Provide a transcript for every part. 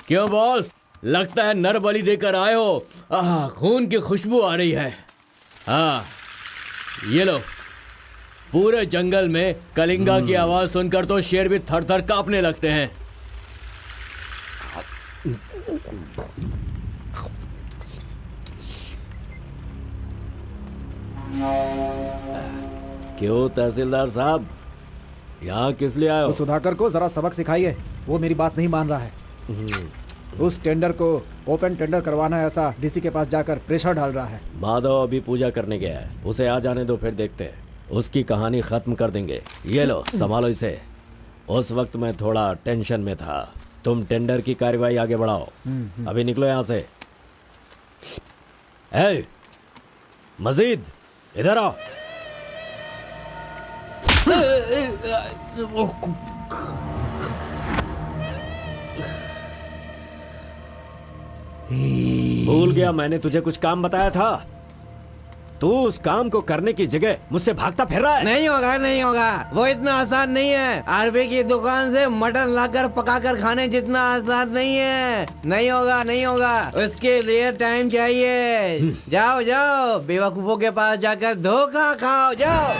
क्यों बॉस, लगता है नर बलि देकर आए हो। खून की खुशबू आ रही है। हाँ, ये लो। पूरे जंगल में कलिंगा की आवाज सुनकर तो शेर भी थर थर कांपने लगते हैं। क्यों तहसीलदार साहब, यहाँ किस लिए आए हो? उस सुधाकर को जरा सबक सिखाइए, वो मेरी बात नहीं मान रहा है। उस टेंडर को ओपन टेंडर करवाना है, ऐसा डीसी के पास जाकर प्रेशर डाल रहा है। माधव अभी पूजा करने गया है, उसे आ जाने दो, फिर देखते हैं। उसकी कहानी खत्म कर देंगे। ये लो, संभालो इसे। उस वक्त मैं थोड़ा टेंशन में था। तुम टेंडर की कार्यवाही आगे बढ़ाओ। अभी निकलो यहाँ से। ए, मजीद इधर आओ। भूल गया मैंने तुझे कुछ काम बताया था। तू उस काम को करने की जगह मुझसे भागता फिर रहा है। नहीं होगा, नहीं होगा। वो इतना आसान नहीं है। आरबी की दुकान से मटन लाकर पकाकर खाने जितना आसान नहीं है। नहीं होगा, नहीं होगा। उसके लिए टाइम चाहिए। जाओ जाओ, बेवकूफों के पास जाकर धोखा खाओ। जाओ।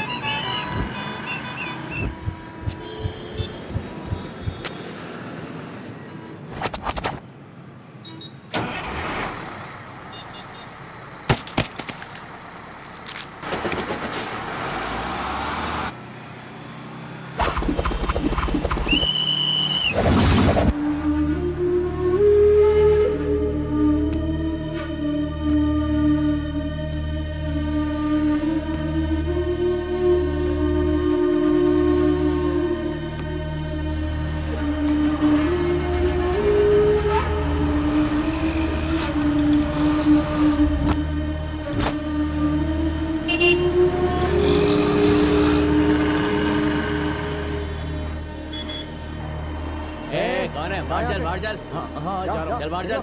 कौन है? बाहर चल, बाहर चल। हाँ, जा रहा हूँ। चल बाहर चल।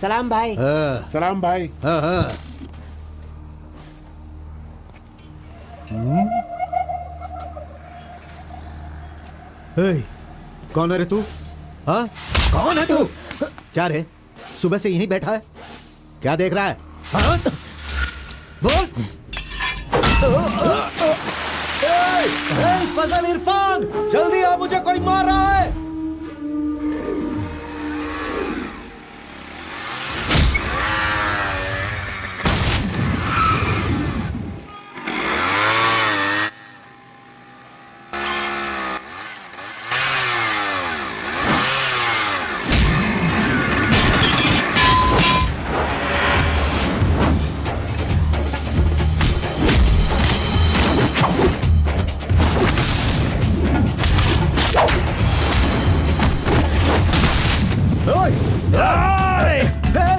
सलाम भाई। सलाम भाई। कौन है रे तू? हाँ, कौन है तू? क्या रे, सुबह से यहीं बैठा है? क्या देख रहा है? हाँ? बोल। फजल इरफान, जल्दी आ, मुझे कोई मार रहा है।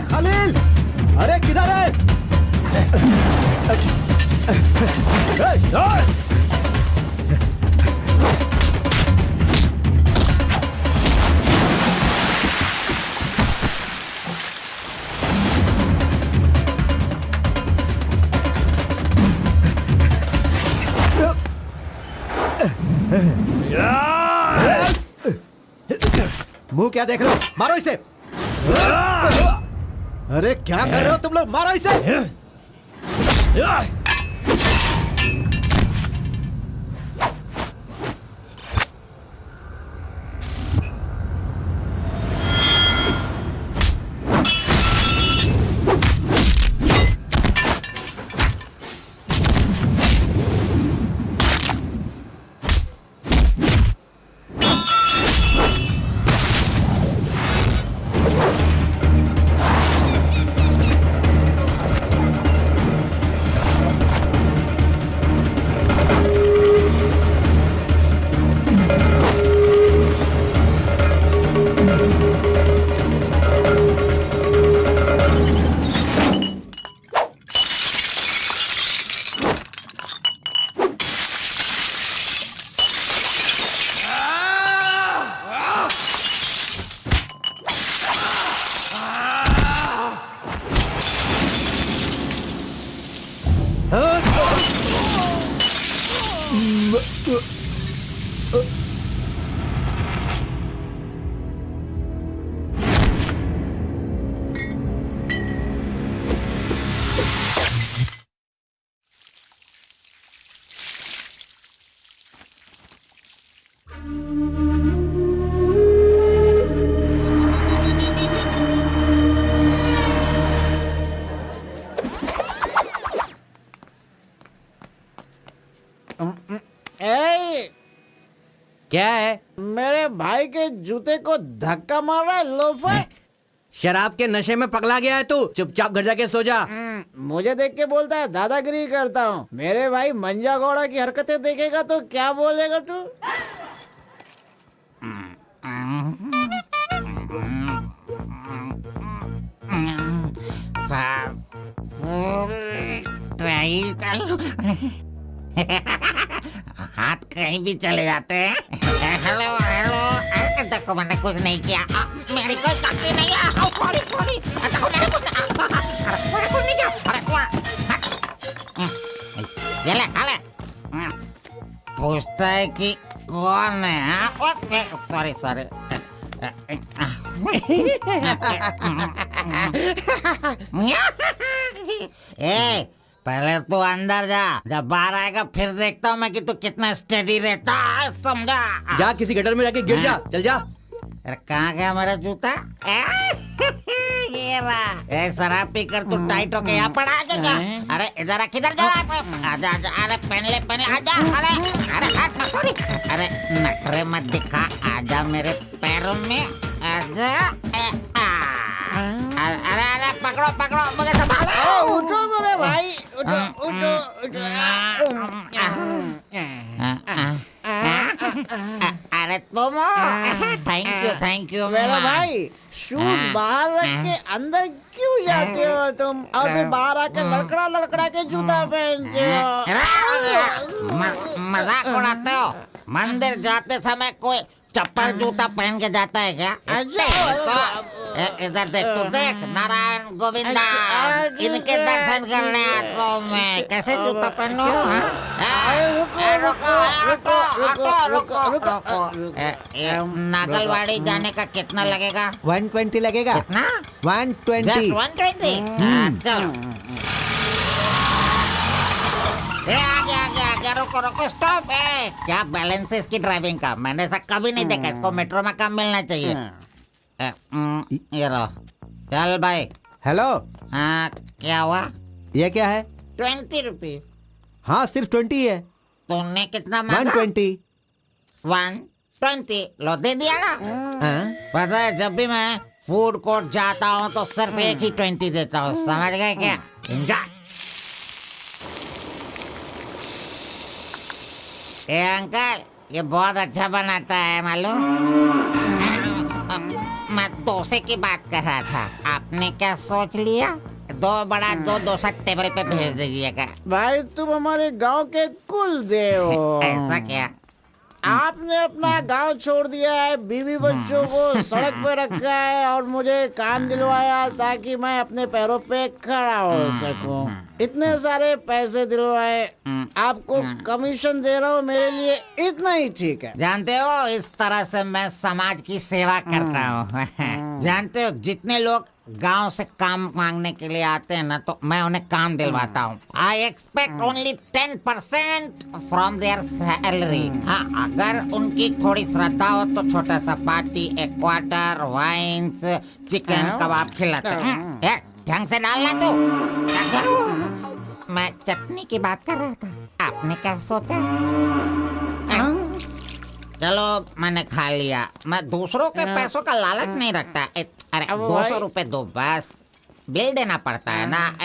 खलील, अरे किधर है? मुंह क्या देख रहे हो? मारो इसे। अरे क्या कर रहे हो तुम लोग? मारो इसे। ए, क्या है? मेरे भाई के जूते को धक्का मार रहा है लोफर। शराब के नशे में पगला गया है तू। चुपचाप घर जाके सो जा। मुझे देख के बोलता है दादागिरी करता हूँ। मेरे भाई मंजा घोड़ा की हरकतें देखेगा तो क्या बोलेगा तू? हाथ कहीं भी चले जाते हैं। हेलो हेलो, अरे देखो मैंने कुछ नहीं किया। मेरी कोई गलती नहीं है। सॉरी सॉरी, देखो मैंने कुछ नहीं किया। ये ले खा ले। पूछता है कि कौन है? Sorry sorry. ए, पहले तू अंदर जा, जब बाहर आएगा फिर देखता हूँ मैं कि तू कितना स्टेडी रहता है, समझा? जा किसी गटर में जाके गिर जा। चल जा। अरे कहाँ गया मेरा जूता? ये रहा। ए, शराब पीकर तू टाइट होके यहाँ पड़ा आजा। अरे इधर आ, किधर जा? आजा आजा, अरे पहन ले आजा। अरे हाथ मत सॉरी। अरे नखरे मत दिखा, आजा मेरे पैरों में आजा। अरे अरे पकड़ो पकड़ो, मुझे संभालो। उठो मेरे भाई, उठो उठो उठो। अरे तुम थैंक यू मेरा भाई, शूज बाहर रख के अंदर क्यों जाते हो तुम? और फिर बाहर आके लड़खड़ा लड़खड़ा के जूता पहनते हो। मजाक उड़ाते हो? मंदिर जाते समय कोई चप्पल जूता पहन के जाता है क्या? इधर देख, तू देख, नारायण गोविंदा, इनके दर्शन करने आता हूँ मैं। कैसे जूता पहनो? नागलवाड़ी जाने का कितना लगेगा? 120 लगेगा। कितना? 120। 120? चलो। आगे रुको रुको, स्टॉप है। क्या बैलेंस है इसकी ड्राइविंग का? मैंने ऐसा कभी नहीं देखा। इसको मेट्रो में काम मिलना चाहिए। ये लो, चल भाई। हेलो, हाँ, क्या हुआ? ये क्या है? 20 रुपीज। हाँ, सिर्फ 20 है। तुमने कितना मांगा? 120। 120 लो, दे दिया ना। हाँ? पता है, जब भी मैं फूड कोर्ट जाता हूँ तो सिर्फ एक ही 20 देता हूँ, समझ गए क्या? एंजॉय। ए अंकल, ये बहुत अच्छा बनाता है मालूम? मैं डोसे की बात कर रहा था। आपने क्या सोच लिया? 2 बड़ा 2 डोसा टेबल पे भेज दीजिएगा। भाई तुम हमारे गांव के कुल देव हो। ऐसा क्या? आपने अपना गांव छोड़ दिया है, बीवी बच्चों को सड़क पे रखा है और मुझे काम दिलवाया ताकि मैं अपने पैरों पे खड़ा हो सकूं। इतने सारे पैसे दिलवाए, आपको कमीशन दे रहा हूँ, मेरे लिए इतना ही ठीक है। जानते हो, इस तरह से मैं समाज की सेवा करता हूँ। जानते हो, जितने लोग गांव से काम मांगने के लिए आते हैं ना, तो मैं उन्हें काम दिलवाता हूँ। I expect only 10% from there salary. हाँ, अगर उनकी थोड़ी श्रद्धा हो तो छोटा सा पार्टी, एक क्वार्टर, वाइन्स, चिकन कबाब खिलाते हैं। ढंग से डालना तू। मैं चटनी की बात कर रहा था, आपने क्या सोचा? चलो, मैंने खा लिया। मैं दूसरों के पैसों का लालच नहीं रखता। अरे 200 रुपए दो बस, बिल देना पड़ता है ना।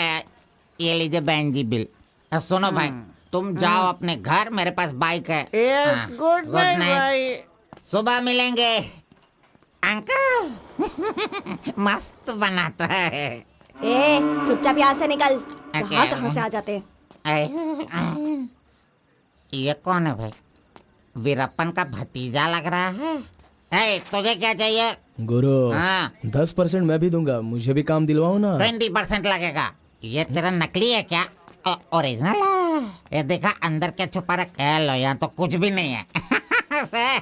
ये लीजिए बहन जी बिल। सुनो भाई, तुम जाओ अपने घर, मेरे पास बाइक है। यस, गुड नाइट भाई। सुबह मिलेंगे। अंकल मस्त बनाता है। ए, चुपचाप यहाँ से निकल। क्या? कहाँ से आ जाते? ये कौन है भाई? वीरप्पन का भतीजा लग रहा है। तुझे क्या चाहिए? गुरु, हाँ। 10% मैं भी दूंगा, मुझे भी काम दिलवाओ ना। 20% लगेगा। ये तेरा नकली है क्या? ओरिजिनल है। ये देखा अंदर क्या छुपा रखा है? लो, यहाँ तो कुछ भी नहीं है। से,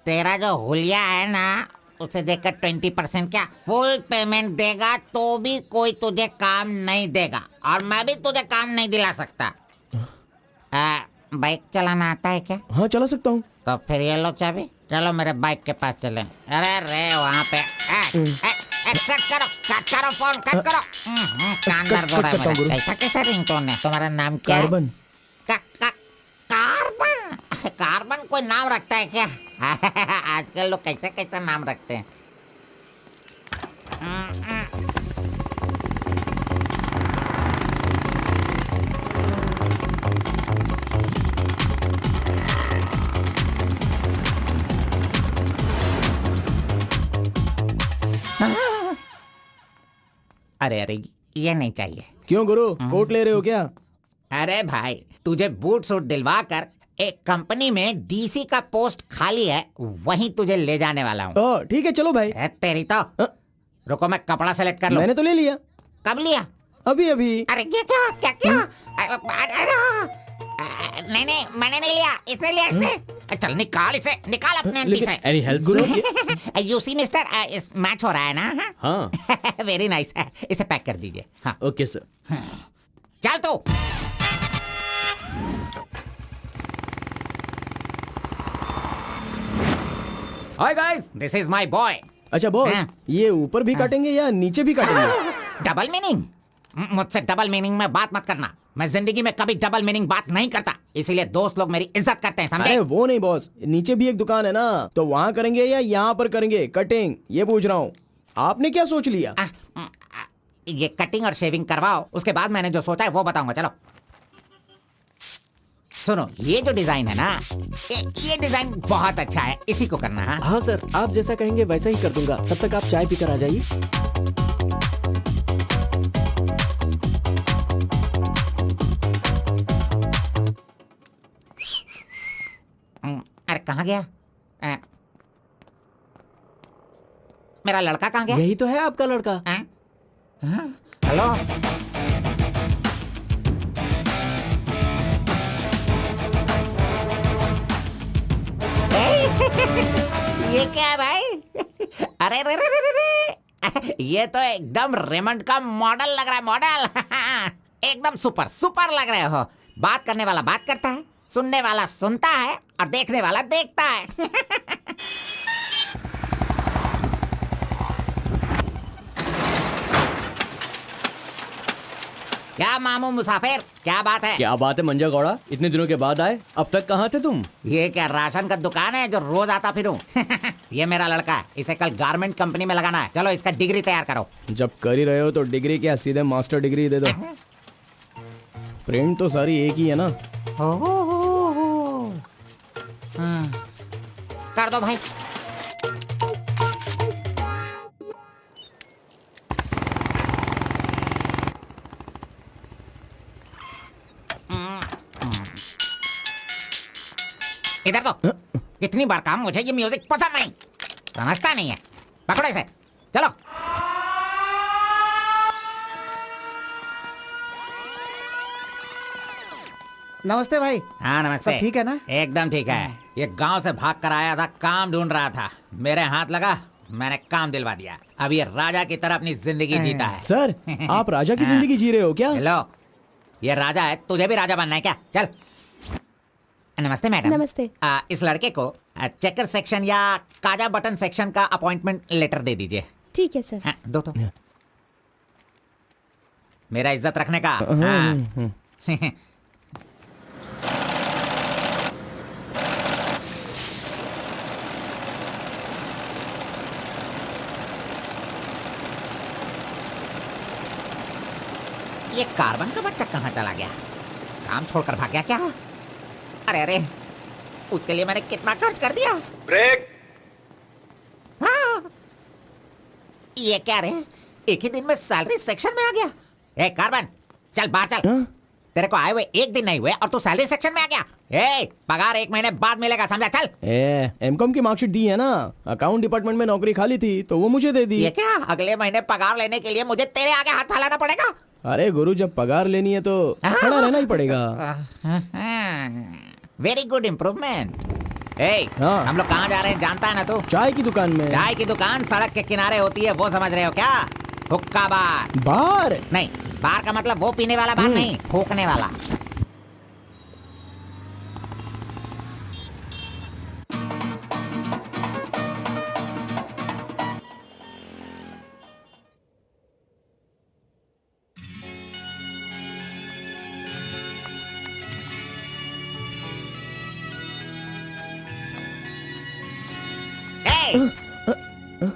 तेरा जो हुलिया है ना, उसे देखकर 20% क्या फुल पेमेंट देगा तो भी कोई तुझे काम नहीं देगा, और मैं भी तुझे काम नहीं दिला सकता। बाइक चलाना आता है क्या? हाँ चला सकता हूँ। तो फिर ये लो चाबी, चलो मेरे बाइक के पास चले। अरे रे वहाँ पे कट करो फोन, कट करो। कान दर्द हो रहा है मेरा। कैसा कैसा रिंगटोन है? तुम्हारा नाम क्या है? कार्बन। कार्बन? कार्बन कोई नाम रखता है क्या? आजकल लोग कैसे कैसा नाम रखते हैं। अरे अरे, ये नहीं चाहिए। क्यों गुरु, कोट ले रहे हो क्या? अरे भाई, तुझे बूट सूट दिलवा कर एक कंपनी में डीसी का पोस्ट खाली है, वहीं तुझे ले जाने वाला हूँ। ओ ठीक है, चलो भाई। तेरी तो रुको, मैं कपड़ा सेलेक्ट कर लूं। मैंने तो ले लिया। कब लिया? अभी अभी। अरे ये क्या क्या क्या? नहीं नहीं, मैंने नहीं लिया, इसे लिया इसने। चल निकाल इसे, निकाल अपने एमपी से। Any help Guru? You see mister, match हो रहा है ना? हाँ। वेरी नाइस, इसे पैक कर दीजिए। हाँ ओके सर। चल तू। Hi guys, this is my boy. अच्छा बॉस, हाँ। ये ऊपर भी काटेंगे या नीचे भी काटेंगे? Double meaning? मुझसे डबल मीनिंग में बात मत करना। मैं जिंदगी में कभी डबल मीनिंग बात नहीं करता, इसीलिए दोस्त लोग मेरी इज्जत करते हैं, समझे? अरे वो नहीं बॉस, नीचे भी एक दुकान है ना, तो वहाँ करेंगे या यहाँ पर करेंगे कटिंग, ये पूछ रहा हूँ। आपने क्या सोच लिया? ये कटिंग और शेविंग करवाओ, उसके बाद मैंने जो सोचा है वो बताऊंगा। चलो सुनो, ये जो डिजाइन है ना, ये डिजाइन बहुत अच्छा है, इसी को करना है। हाँ सर, आप जैसा कहेंगे वैसा ही कर दूंगा। तब तक आप चाय पीकर आ जाइए। अरे कहाँ गया? मेरा लड़का कहाँ गया? यही तो है आपका लड़का। हेलो, ये क्या है भाई? अरे रे रे रे रे, ये तो एकदम रेमंड का मॉडल लग रहा है, मॉडल। एकदम सुपर सुपर लग रहे हो। बात करने वाला बात करता है, सुनने वाला सुनता है, और देखने वाला देखता है। क्या मामू मुसाफिर, क्या बात है? क्या बात है मंजा गौड़ा, इतने दिनों के बाद आए? अब तक कहाँ थे तुम? ये क्या राशन का दुकान है जो रोज आता फिरूं? ये मेरा लड़का है, इसे कल गारमेंट कंपनी में लगाना है। चलो इसका डिग्री तैयार करो। जब कर ही रहे हो तो डिग्री क्या, सीधे मास्टर डिग्री दे दो। प्रिंट तो सारी एक ही है ना। कर दो भाई। इधर तो कितनी बार काम, मुझे ये म्यूजिक पसंद नहीं, समझता नहीं है। पकड़ो इसे, चलो। नमस्ते भाई। हाँ नमस्ते। सब ठीक है ना? एकदम ठीक है। ये गांव से भाग कर आया था, काम ढूंढ रहा था, मेरे हाथ लगा, मैंने काम दिलवा दिया। अब ये राजा की तरह अपनी जिंदगी जीता है। सर, आप राजा की जिंदगी जी रहे हो क्या? हेलो, ये राजा है, तुझे भी राजा बनना है क्या? चल। नमस्ते मैडम। नमस्ते। इस लड़के को चेकर सेक्शन या काजा बटन सेक्शन का अपॉइंटमेंट लेटर दे दीजिए। ठीक है सर। हाँ, दो तो। मेरा इज्जत रखने का। हाँ। ये कार्बन का बच्चा कहाँ चला गया? काम छोड़कर भाग गया क्या? अरे अरे, उसके लिए मैंने कितना खर्च कर दिया। ब्रेक। हाँ। ये क्या रे, एक ही दिन में सैलरी सेक्शन में आ गया। ए कार्बन, चल बाहर चल। तेरे को आए हुए एक दिन नहीं हुए और तू सैलरी सेक्शन में आ गया। ए, पगार 1 महीने बाद मिलेगा, समझा? चल। एमकॉम की मार्कशीट दी है ना, अकाउंट डिपार्टमेंट में नौकरी खाली थी तो वो मुझे दे दी। ये क्या, अगले महीने पगार लेने के लिए मुझे तेरे आगे हाथ फैलाना पड़ेगा? अरे गुरु, जब पगार लेनी है तो खड़ा रहना ही पड़ेगा। Very good improvement. ए, हाँ। हम लोग कहाँ जा रहे हैं जानता है ना तू? चाय की दुकान में। चाय की दुकान सड़क के किनारे होती है, वो समझ रहे हो क्या? हुक्का बार। बार? नहीं, बार का मतलब वो पीने वाला बार नहीं, फूकने वाला।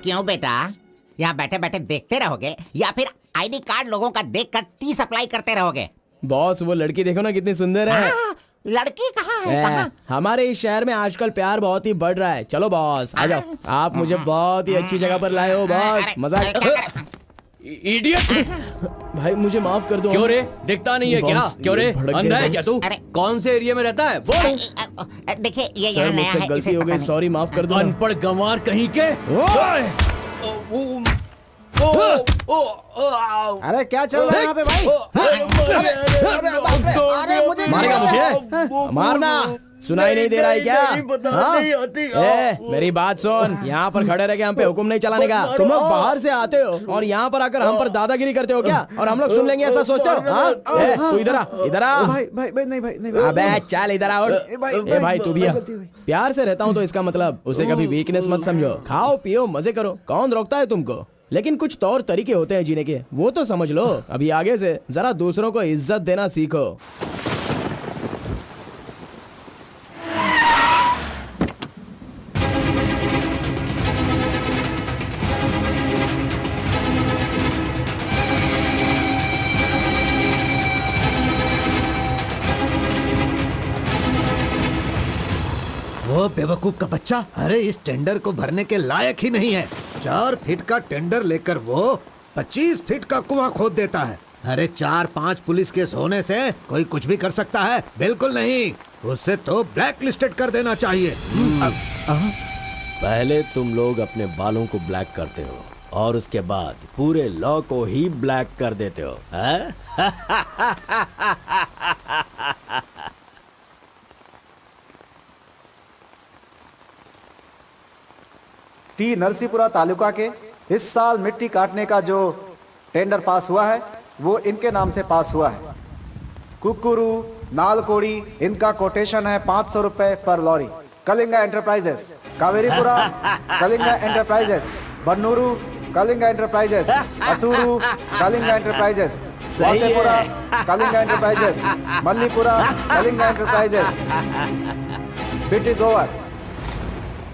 क्यों बेटा, यहाँ बैठे बैठे देखते रहोगे या फिर आईडी कार्ड लोगों का देखकर टी सप्लाई करते रहोगे? बॉस, वो लड़की देखो ना कितनी सुंदर है। लड़की कहाँ है? कहाँ? हमारे इस शहर में आजकल प्यार बहुत ही बढ़ रहा है। चलो बॉस, आ जाओ। आप मुझे बहुत ही अच्छी जगह पर लाए हो बॉस। अरे, मजाक। अरे, क्या कर- इडियट! भाई मुझे माफ कर दो। क्यों रे, दिखता नहीं है क्या? बॉस, क्यों रे, ये भड़क अंधा गए है क्या तू? अरे। कौन से एरिया में रहता है बोल? देखिए, ये सर, यहाँ नया मुझसे है, गलती इसे हो पता गई, नहीं। सॉरी, माफ कर दो ना। अनपढ़ गंवार कहीं के। अरे क्या चल रहा है यहाँ पे भाई? अरे मुझे मारेगा मुझे? मारना सुनाई नहीं दे रहा है क्या? हाँ? मेरी बात सुन, यहाँ पर खड़े रह के हम पे हुक्म नहीं चलाने का। तुम लोग बाहर से आते हो और यहाँ पर आकर हम पर दादागिरी करते हो क्या? और हम लोग सुन लेंगे ऐसा सोचते हो? हाँ? तू इधर आ, इधर आ। भाई भाई भाई नहीं भाई नहीं अबे चल इधर आ। ए भाई तू भी आ। प्यार से रहता हूँ तो इसका मतलब उसे कभी वीकनेस मत समझो। खाओ पियो मजे करो, कौन रोकता है तुमको? लेकिन कुछ तौर तरीके होते हैं जीने के, वो तो समझ लो। अभी आगे से जरा दूसरों को इज्जत देना सीखो। वो बेवकूफ का बच्चा, अरे इस टेंडर को भरने के लायक ही नहीं है। 4 फीट का टेंडर लेकर वो 25 फीट का कुआं खोद देता है। अरे 4-5 पुलिस केस होने से कोई कुछ भी कर सकता है? बिल्कुल नहीं, उसे तो ब्लैक लिस्टेड कर देना चाहिए। पहले तुम लोग अपने बालों को ब्लैक करते हो और उसके बाद पूरे लॉ को ही ब्लैक कर देते हो, हैं? टी नरसीपुरा तालुका के इस साल मिट्टी काटने का जो टेंडर पास हुआ है वो इनके नाम से पास हुआ है। कुकुरू, नालकोड़ी, इनका कोटेशन है 500 रुपए पर lorry. Kalinga enterprises, Kaveripura Kalinga enterprises, Bannuru Kalinga enterprises, Aturu Kalinga enterprises, Vasepura Kalinga enterprises, Mallipura Kalinga enterprises. Bid is over.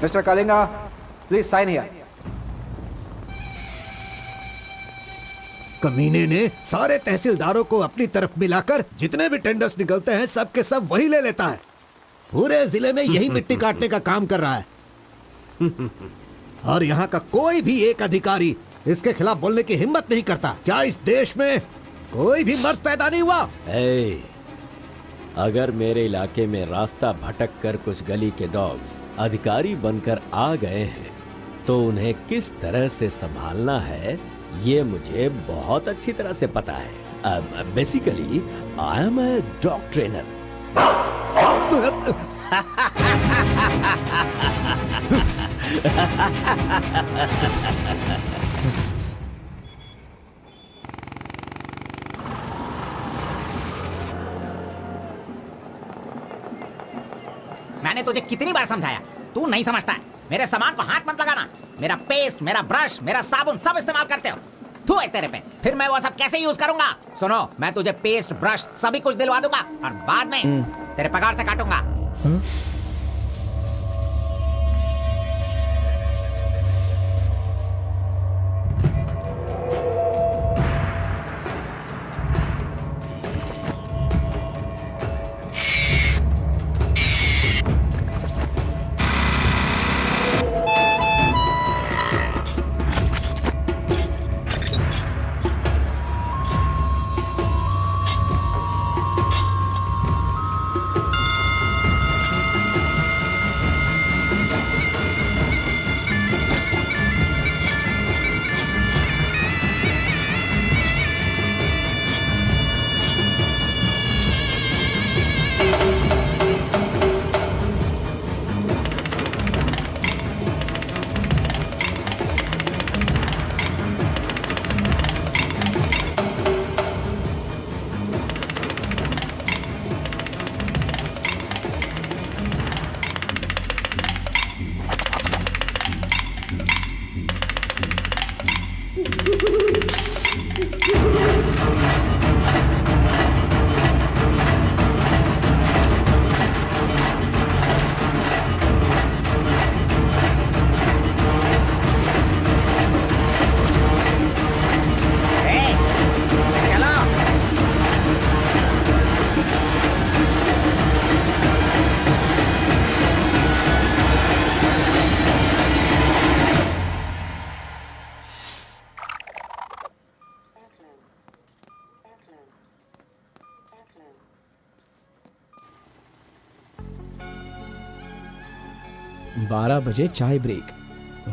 Mister Kalinga, please sign here. कमीने ने सारे तहसीलदारों को अपनी तरफ मिलाकर जितने भी टेंडर्स निकलते हैं सब के सब वही ले लेता है। पूरे जिले में यही मिट्टी काटने का काम कर रहा है और यहाँ का कोई भी एक अधिकारी इसके खिलाफ बोलने की हिम्मत नहीं करता। क्या इस देश में कोई भी मर्द पैदा नहीं हुआ? अगर मेरे इलाके में रास्ता भटक कर कुछ गली के डॉग्स अधिकारी बनकर आ गए हैं तो उन्हें किस तरह से संभालना है ये मुझे बहुत अच्छी तरह से पता है। Basically I am a dog trainer. मैंने तुझे कितनी बार समझाया, तू नहीं समझता है। मेरे सामान को हाथ मत लगाना। मेरा पेस्ट, मेरा ब्रश, मेरा साबुन सब इस्तेमाल करते हो। थू है तेरे पे, फिर मैं वो सब कैसे यूज करूंगा? सुनो, मैं तुझे पेस्ट, ब्रश सभी कुछ दिलवा दूंगा और बाद में तेरे पगार से काटूंगा। 12 बजे चाय ब्रेक,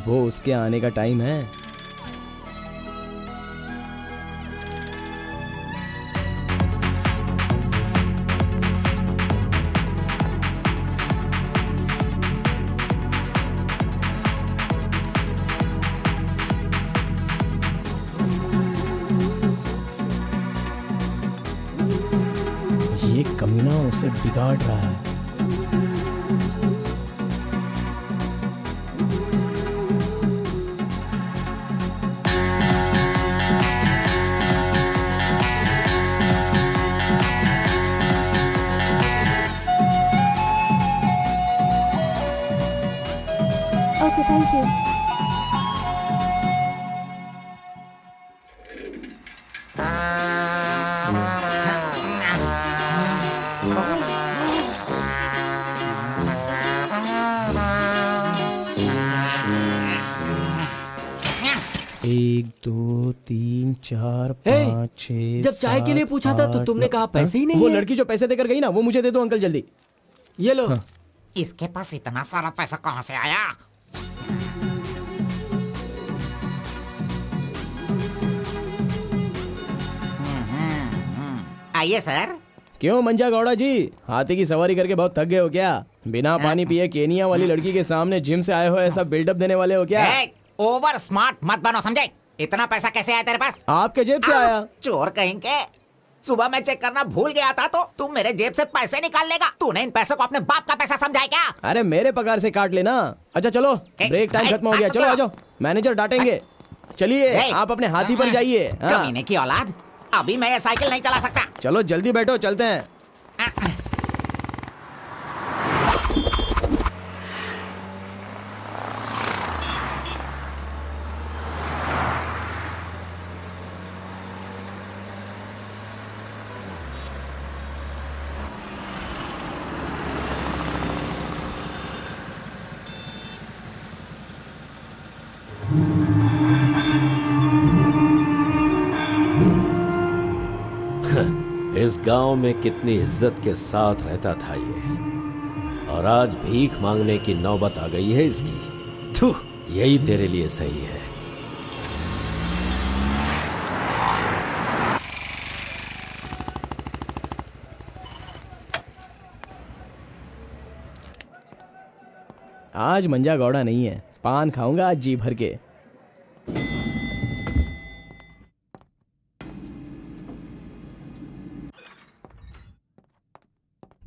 वो उसके आने का टाइम है। ये कमीना उसे बिगाड़ रहा है। Okay, thank you. एक, दो, तीन, चार, हे, 5, 6, जब चाय के लिए पूछा था तो तुमने कहा पैसे ही नहीं वो है। लड़की जो पैसे देकर गई ना, वो मुझे दे दो अंकल जल्दी। ये लो। इसके पास इतना सारा पैसा कहाँ से आया? आइए सर। क्यों मंजा गौड़ा जी, हाथी की सवारी करके बहुत थक गए हो क्या? बिना पानी पिए केनिया वाली लड़की के सामने जिम से आए हो, ऐसा बिल्डअप देने वाले हो क्या? ओवर स्मार्ट मत बनो, समझे? इतना पैसा कैसे आया तेरे पास? आपके जेब से आया। चोर कहेंगे। सुबह मैं चेक करना भूल गया था तो तुम मेरे जेब से पैसे निकाल लेगा। तूने इन पैसों को अपने बाप का पैसा समझा है क्या? अरे मेरे पगार से काट लेना। अच्छा चलो, ब्रेक टाइम खत्म हो गया, चलो आ जाओ, मैनेजर डांटेंगे। चलिए आप अपने हाथी पर जाइए। हाँ। कमीने की औलाद, अभी मैं ये साइकिल नहीं चला सकता। चलो जल्दी बैठो, चलते हैं। इस गांव में कितनी इज्जत के साथ रहता था ये, और आज भीख मांगने की नौबत आ गई है इसकी। थू, यही तेरे लिए सही है। आज मंजा गौड़ा नहीं है, पान खाऊंगा आज जी भर के।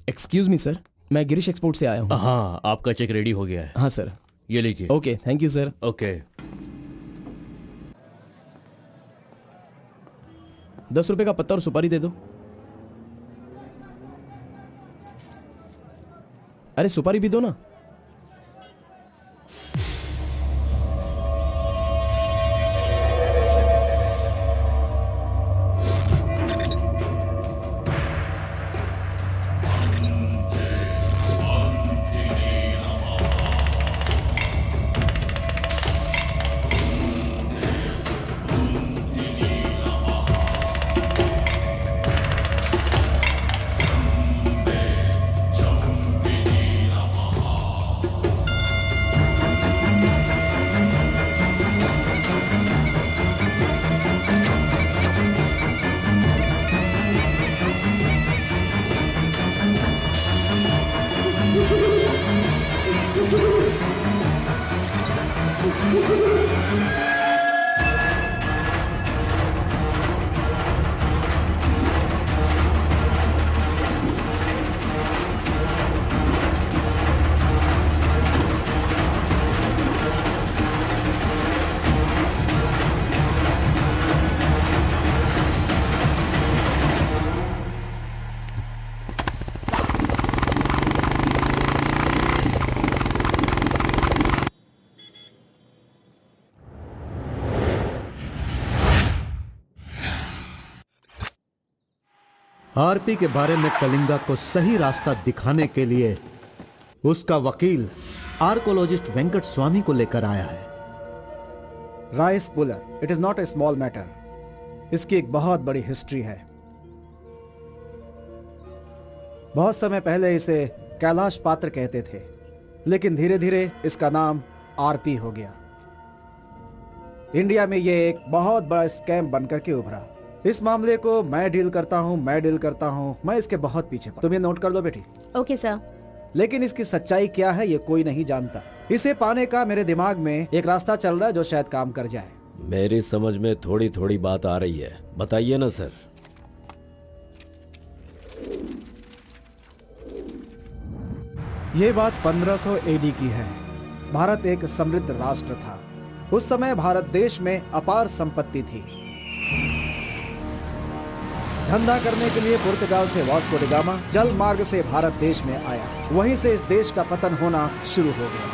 एक्सक्यूज मी सर, मैं गिरीश एक्सपोर्ट से आया हूँ। हाँ, आपका चेक रेडी हो गया है। हाँ सर। ये लीजिए। Okay, thank you sir. Okay. 10 रुपए का पत्ता और सुपारी दे दो। अरे सुपारी भी दो ना। आरपी के बारे में कलिंगा को सही रास्ता दिखाने के लिए उसका वकील आर्कोलॉजिस्ट वेंकट स्वामी को लेकर आया है। Rice puller, it is not a small matter. इसकी एक बहुत बड़ी हिस्ट्री है। बहुत समय पहले इसे कैलाश पात्र कहते थे। लेकिन धीरे धीरे इसका नाम आरपी हो गया। इंडिया में ये एक बहुत बड़ा स्कैम बनकर के उभरा। इस मामले को मैं डील करता हूँ, मैं इसके बहुत पीछे पड़ा। तुम ये नोट कर लो बेटी। Okay sir. लेकिन इसकी सच्चाई क्या है ये कोई नहीं जानता। इसे पाने का मेरे दिमाग में एक रास्ता चल रहा है जो शायद काम कर जाए। मेरी समझ में थोड़ी थोड़ी बात आ रही है, बताइए ना सर। ये बात 1500 एडी की है। भारत एक समृद्ध राष्ट्र था। उस समय भारत देश में अपार संपत्ति थी। धंधा करने के लिए पुर्तगाल से वास्को डी गामा जल मार्ग से भारत देश में आया। वहीं से इस देश का पतन होना शुरू हो गया।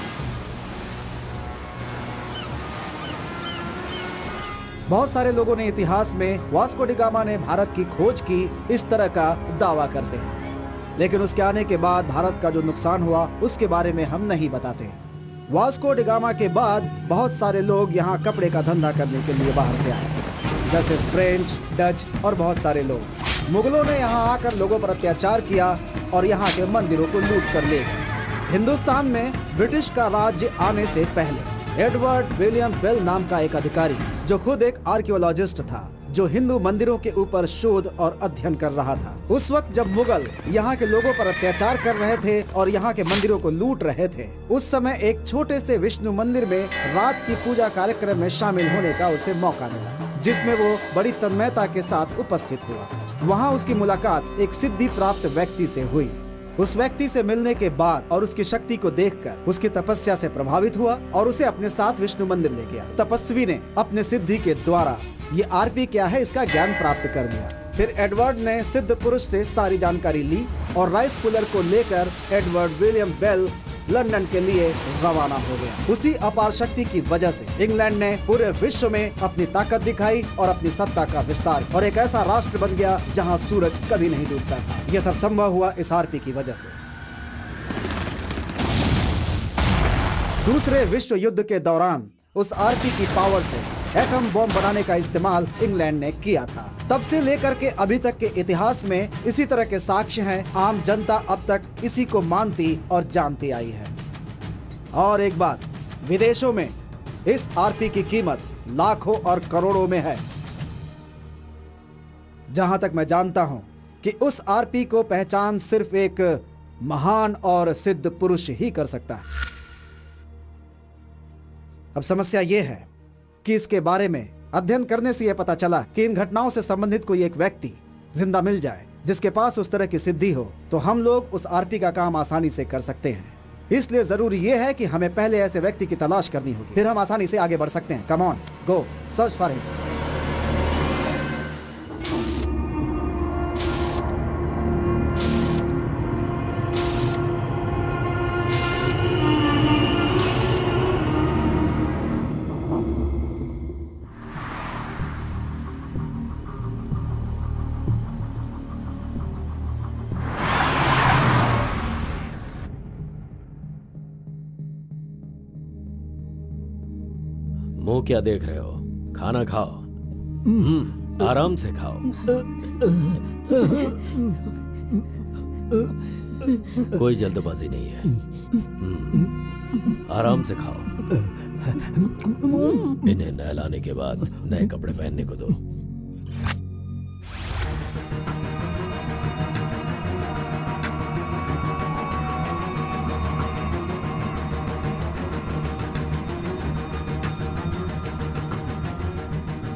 बहुत सारे लोगों ने इतिहास में वास्को डी गामा ने भारत की खोज की इस तरह का दावा करते हैं, लेकिन उसके आने के बाद भारत का जो नुकसान हुआ उसके बारे में हम नहीं बताते। वास्को डी गामा के बाद बहुत सारे लोग यहाँ कपड़े का धंधा करने के लिए बाहर से आए, जैसे फ्रेंच, डच और बहुत सारे लोग। मुगलों ने यहाँ आकर लोगों पर अत्याचार किया और यहाँ के मंदिरों को लूट कर ले गए। हिंदुस्तान में ब्रिटिश का राज्य आने से पहले एडवर्ड विलियम बेल नाम का एक अधिकारी, जो खुद एक आर्कियोलॉजिस्ट था, जो हिंदू मंदिरों के ऊपर शोध और अध्ययन कर रहा था। उस वक्त जब मुगल यहाँ के लोगों पर अत्याचार कर रहे थे और यहाँ के मंदिरों को लूट रहे थे, उस समय एक छोटे से विष्णु मंदिर में रात की पूजा कार्यक्रम में शामिल होने का उसे मौका मिला, जिसमें वो बड़ी तन्मयता के साथ उपस्थित हुआ। वहाँ उसकी मुलाकात एक सिद्धि प्राप्त व्यक्ति से हुई। उस व्यक्ति से मिलने के बाद और उसकी शक्ति को देखकर उसकी तपस्या से प्रभावित हुआ और उसे अपने साथ विष्णु मंदिर ले गया। तपस्वी ने अपने सिद्धि के द्वारा ये आरपी क्या है इसका ज्ञान प्राप्त कर लिया। फिर एडवर्ड ने सिद्ध पुरुष से सारी जानकारी ली और राइस कूलर को लेकर एडवर्ड विलियम बेल लंदन के लिए रवाना हो गया। उसी अपार शक्ति की वजह से इंग्लैंड ने पूरे विश्व में अपनी ताकत दिखाई और अपनी सत्ता का विस्तार, और एक ऐसा राष्ट्र बन गया जहां सूरज कभी नहीं डूबता था। यह सब संभव हुआ इस आरपी की वजह से। दूसरे विश्व युद्ध के दौरान उस आरपी की पावर से एटम बॉम्ब बनाने का इस्तेमाल इंग्लैंड ने किया था। तब से लेकर के अभी तक के इतिहास में इसी तरह के साक्ष्य हैं। आम जनता अब तक इसी को मानती और जानती आई है। और एक बात, विदेशों में इस आरपी की कीमत लाखों और करोड़ों में है। जहां तक मैं जानता हूं कि उस आरपी को पहचान सिर्फ एक महान और सिद्ध पुरुष ही कर सकता है। अब समस्या यह है कि इसके बारे में अध्ययन करने से यह पता चला कि इन घटनाओं से संबंधित कोई एक व्यक्ति जिंदा मिल जाए जिसके पास उस तरह की सिद्धि हो, तो हम लोग उस आरपी का काम आसानी से कर सकते हैं। इसलिए जरूरी यह है कि हमें पहले ऐसे व्यक्ति की तलाश करनी होगी, फिर हम आसानी से आगे बढ़ सकते हैं। Come on, go search for him. मुंह क्या देख रहे हो? खाना खाओ। आराम से खाओ। कोई जल्दबाजी नहीं है। आराम से खाओ। इन्हें नहलाने के बाद नए कपड़े पहनने को दो।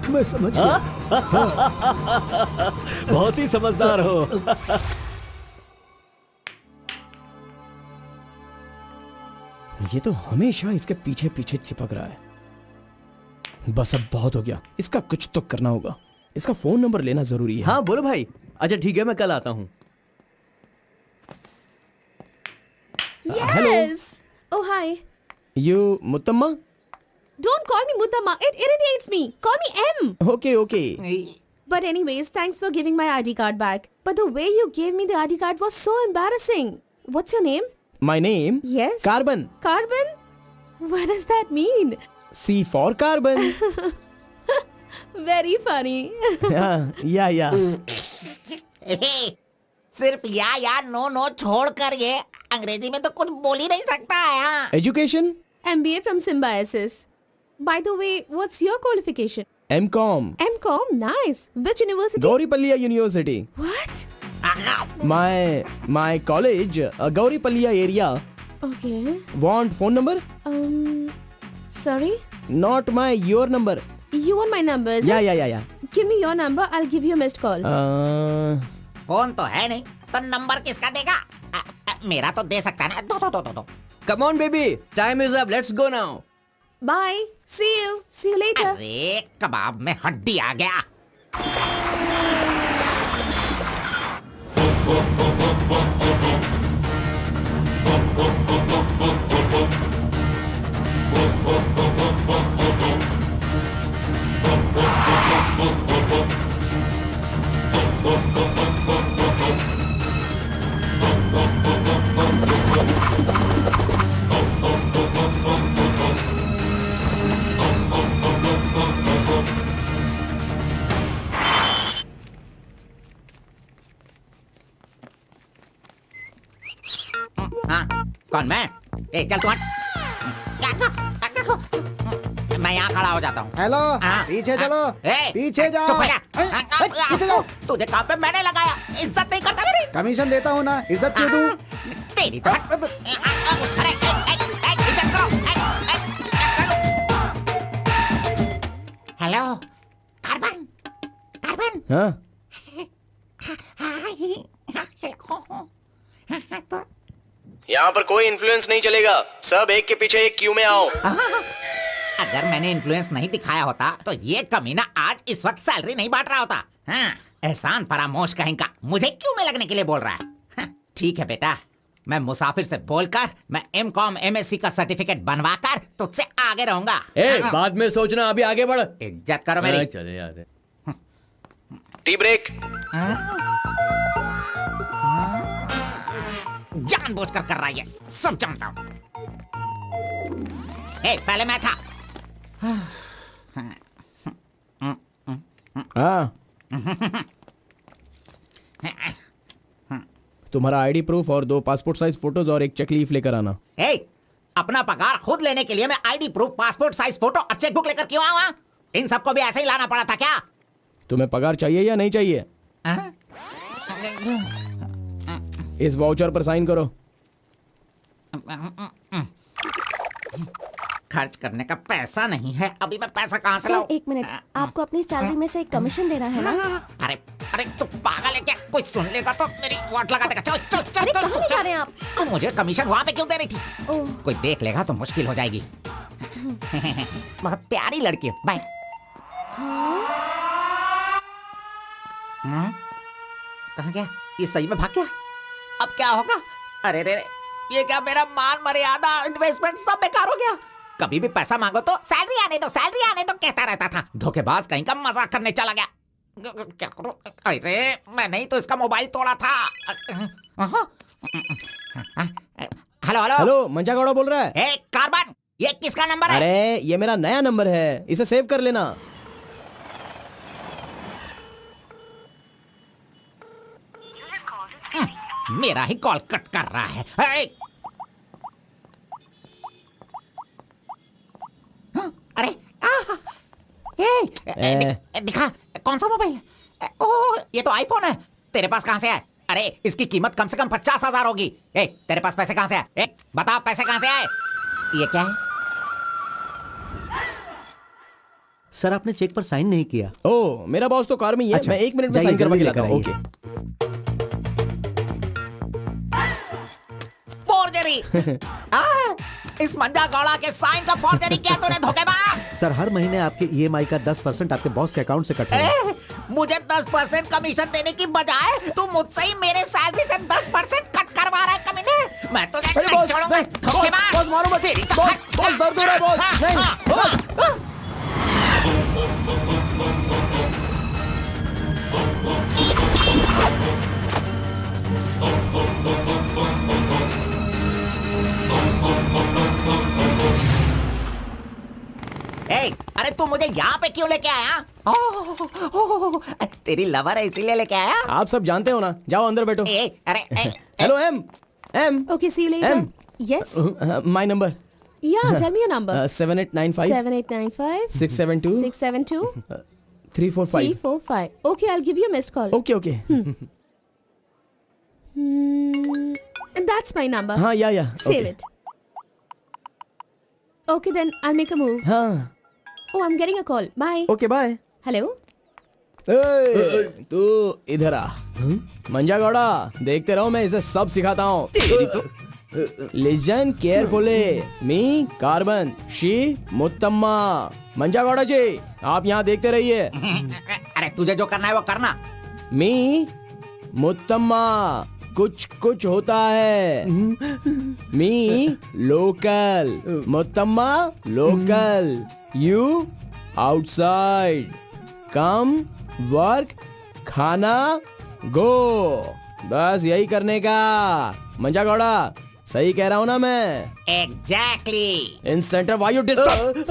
मैं समझ गया। बहुत ही समझदार हो। ये तो हमेशा इसके पीछे पीछे चिपक रहा है। बस अब बहुत हो गया, इसका कुछ तो करना होगा। इसका फोन नंबर लेना जरूरी है। हाँ बोलो भाई। अच्छा ठीक है, मैं कल आता हूँ। Yes. Oh hi. You Muthamma? Don't call me Mutamma. It irritates me. Call me M. Okay okay. But anyways, thanks for giving my ID card back. But the way you gave me the ID card was so embarrassing. What's your name? My name? Yes. Carbon. Carbon? What does that mean? C for carbon. Very funny. सिर्फ या no no छोड़ कर ये अंग्रेजी में तो कुछ बोल ही नहीं सकता है। हाँ। Education MBA from Symbiosis. By the way, what's your qualification? M.Com. MCom, nice. Which university? Gauripalliya University. What? My college, Gauripalliya area. Okay. Want phone number? Sorry? Not your number. You want my number? is it? Yeah. Give me your number, I'll give you a missed call. Phone तो है नहीं, तो number किसका देगा? मेरा तो दे सकता है ना। दो। Come on, baby. Time is up. Let's go now. Bye. See you. See you later. अरे कबाब में हड्डी आ गया। हाँ, कौन मैं? ए चल तू हट। मैं यहाँ खड़ा हो जाता हूँ। हेलो, हाँ, पीछे चलो, ए, पीछे जाओ। चुप हो जा। पीछे जाओ। तुझे काम पे मैंने लगाया, इज्जत नहीं करता मेरी। कमीशन देता हूँ ना, इज्जत क्यों दूँ? तेरी तो हट। अरे, इज्जत करो। Hello, carbon. हाँ? यहाँ पर कोई इन्फ्लुएंस नहीं चलेगा। सब एक के पीछे एक क्यू में आओ। अगर मैंने इन्फ्लुएंस नहीं दिखाया होता तो ये कमीना आज इस वक्त सैलरी नहीं बांट रहा होता। हाँ, एहसान फरामोश कहेंगा, मुझे क्यों में लगने के लिए बोल रहा है? हाँ, ठीक है बेटा, मैं मुसाफिर से बोलकर मैं M.Com MSc का सर्टिफिकेट बनवाकर तुझसे आगे रहूंगा। बाद में सोचना, अभी आगे बढ़। इज्जत करो मेरी। चले यार। Tea break. जानबूझकर कर रहा है, सब जानता हूँ। पहले मैं था। हाँ। तुम्हारा आईडी प्रूफ और 2 पासपोर्ट साइज फोटोज और एक चेक लीफ लेकर आना। अपना पगार खुद लेने के लिए मैं ID proof, passport size photo और चेकबुक लेकर क्यों आऊँ? इन सबको भी ऐसे ही लाना पड़ा था क्या? तुम्हें पगार चाहिए या नहीं चाहिए? इस वाउचर पर साइन करो। खर्च करने का पैसा नहीं है, अभी मैं पैसा कहाँ से लाऊं? एक मिनट, आपको अपनी सैलरी में से एक कमीशन देना है ना? अरे तू पागल है क्या? कोई सुन लेगा तो मेरी वाट लगा देगा। चल चल चल। अरे कहाँ ले जा रहे हैं आप? तो मुझे कमीशन वहाँ पे क्यों दे रही थी? ओह, कोई देख लेगा तो मुश्किल हो जाएगी। बहुत प्यारी लड़की है। बाय। कहाँ गया? ये सही में भाग गया? अब क्या होगा? अरे रे, ये क्या मेरा मान मर्यादा इन्वेस्टमेंट सब बेकार हो गया। कभी भी पैसा मांगो तो सैलरी आने दो कहता रहता था। धोखेबाज कहीं का मजाक करने चला गया। क्या करूं? अरे मैंने ही तो इसका मोबाइल तोड़ा था। हेलो, मंजा गौड़ा बोल रहा है। कार्बन, ये किसका नंबर है? अरे ये मेरा नया नंबर है, इसे सेव कर लेना। मेरा ही कॉल कट कर रहा है। अरे दिखा, कौन सा मोबाइल है? ओह, ये तो आईफोन है। तेरे पास कहां से है? अरे इसकी कीमत कम से कम 50,000 होगी। तेरे पास पैसे कहां से आए? बता, पैसे कहां से आए? ये क्या है? सर, आपने चेक पर साइन नहीं किया। ओह, मेरा बॉस तो कार में ही है। मैं 1 मिनट में साइन करवा के लाता हूँ। ओके। फोर्जरी। इस मंजा गौड़ा के साइन का फोर्जरी किया तूने, धोखेबाज। सर, हर महीने आपके EMI का 10% आपके बॉस के अकाउंट से कट होगा। मुझे 10% कमीशन देने की बजाय तू मुझसे ही मेरे सैलरी से 10% कट करवा रहा है कमीने। मैं तुझे नहीं छोड़ूंगा, धोखेबाज। बॉस मारो मत। बॉस दर्द हो रहा है बॉस। नहीं। अरे तू मुझे यहाँ पे क्यों लेके आया? तेरी लवर है इसीलिए लेके आया? आप सब जानते हो ना। जाओ अंदर बैठो। अरे hello M, M. Okay, see you later. M. Yes. My number. Yeah, tell me your number. 7895 7895 672 672 345. 345. Okay, I'll give you a missed call. Okay, okay. That's my number. हाँ, yeah. Save Okay. it. Okay, then I'll make a move. हाँ. Oh, I'm getting a call. Bye. Okay, bye. Hello? तू इधर आ. मंजा गौड़ा, देखते रहो, मैं इसे सब सिखाता हूँ. Listen carefully. Me, Carbon. She, मुत्तम्मा. मंजा गौड़ा जी, आप यहाँ देखते रहिए. अरे तुझे जो करना है वो करना. मी, मुत्तम्मा, कुछ कुछ होता है. Me, local. Muthamma, local. You, outside. Come, work, खाना, go. बस यही करने का. मंजा गौड़ा, सही कह रहा हूँ ना मैं? एग्जैक्टली. इंसेंटिव वायु डिस्टर्ब.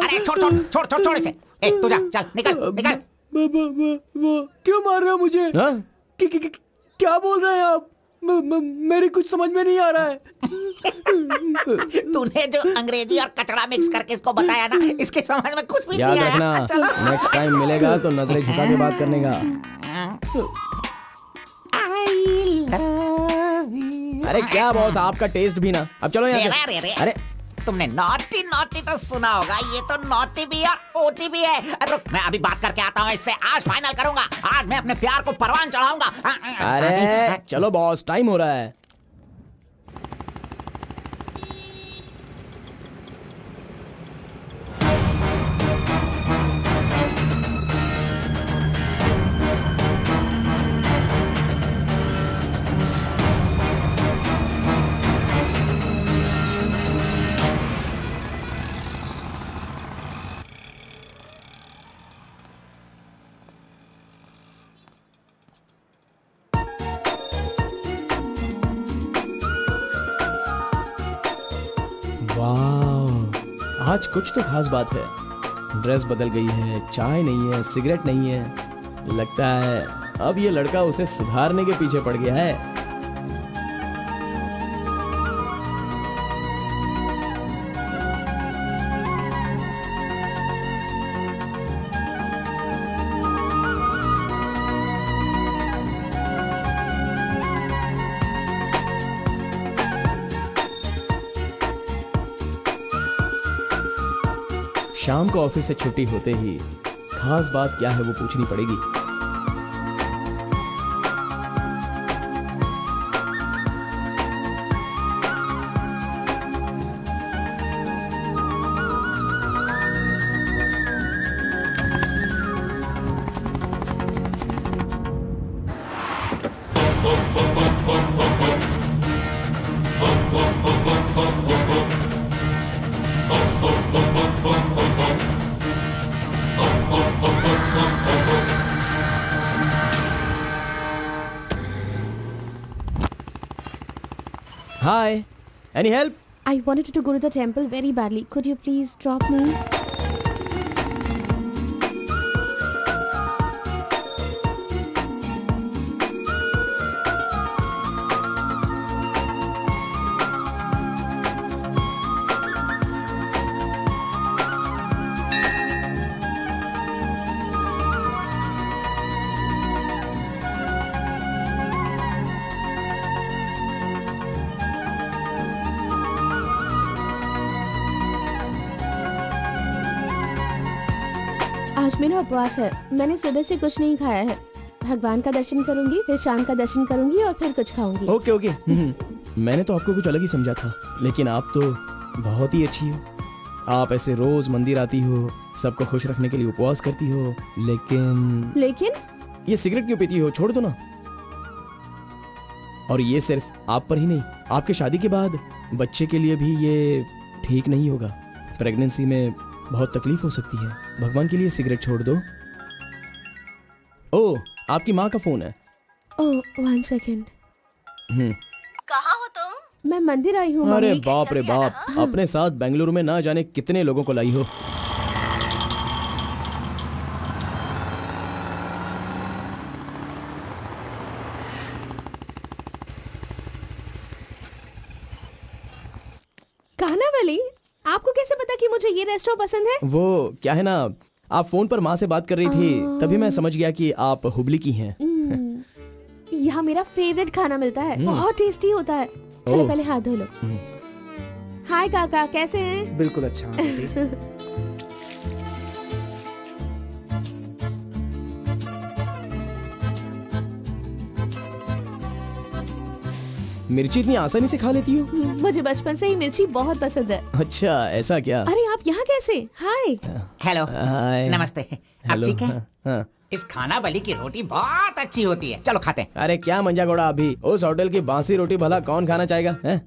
अरे छोड़ इसे. तू जा, चल निकल. क्यों मार रहे हो मुझे? क्या बोल रहे हैं आप? मेरी कुछ समझ में नहीं आ रहा है. तूने जो अंग्रेजी और कचड़ा मिक्स करके इसको बताया ना, इसके समझ में कुछ भी याद नहीं रखना, आया. चलो. नेक्स्ट टाइम मिलेगा तो नजरें झुका के बात करने का. अरे क्या बॉस, आपका टेस्ट भी ना. अब चलो यहाँ से. अरे तुमने नॉटी तो सुना होगा, ये तो नॉटी भी है, ओटी भी है. रुक, मैं अभी बात करके आता हूँ इससे. आज फाइनल करूंगा. आज मैं अपने प्यार को परवान चढ़ाऊंगा. अरे चलो बॉस, टाइम हो रहा है. वाह, आज कुछ तो खास बात है. ड्रेस बदल गई है, चाय नहीं है, सिगरेट नहीं है. लगता है अब ये लड़का उसे सुधारने के पीछे पड़ गया है. शाम को ऑफिस से छुट्टी होते ही खास बात क्या है वो पूछनी पड़ेगी. Hi, any help? I wanted to go to the temple very badly. Could you please drop me? आज मेरा उपवास है. मैंने सुबह से कुछ नहीं खाया है. भगवान का दर्शन करूंगी, फिर शाम का दर्शन करूंगी और फिर कुछ खाऊंगी. ओके. मैंने तो आपको कुछ अलग ही समझा था, लेकिन आप तो बहुत ही अच्छी हो. आप ऐसे रोज मंदिर आती हो, सबको खुश रखने के लिए उपवास करती हो, लेकिन ये सिगरेट क्यों पीती हो? छोड़ दो ना. और ये सिर्फ आप पर ही नहीं, आपके शादी के बाद बच्चे के लिए भी ये ठीक नहीं होगा. प्रेगनेंसी में बहुत तकलीफ हो सकती है. भगवान के लिए सिगरेट छोड़ दो. ओह, आपकी माँ का फोन है. ओह, 1 सेकेंड. कहाँ हो तुम? मैं मंदिर आई हूँ. अरे बाप रे बाप, अपने साथ बेंगलुरु में ना जाने कितने लोगों को लाई हो. कानावली, आपको कैसे पता कि मुझे ये रेस्टोरेंट पसंद है? वो क्या है ना, आप फोन पर माँ से बात कर रही थी, तभी मैं समझ गया कि आप हुबली की हैं। यहाँ मेरा फेवरेट खाना मिलता है, बहुत टेस्टी होता है। चलो पहले हाथ धो लो। हाय काका, कैसे हैं? बिल्कुल अच्छा हूँ बेटी। मिर्ची इतनी आसानी से खा लेती हो? मुझे बचपन से ही मिर्ची बहुत पसंद है। अच्छा, ऐसा क्या? अरे आप यहाँ कैसे? हाय। हेलो, हाय। नमस्ते। आप हेलो, ठीक है? हाँ। इस खानावली की रोटी बहुत अच्छी होती है, चलो खाते हैं। अरे क्या मंजा घोड़ा, अभी उस होटल की बासी रोटी भला कौन खाना चाहेगा? हैं?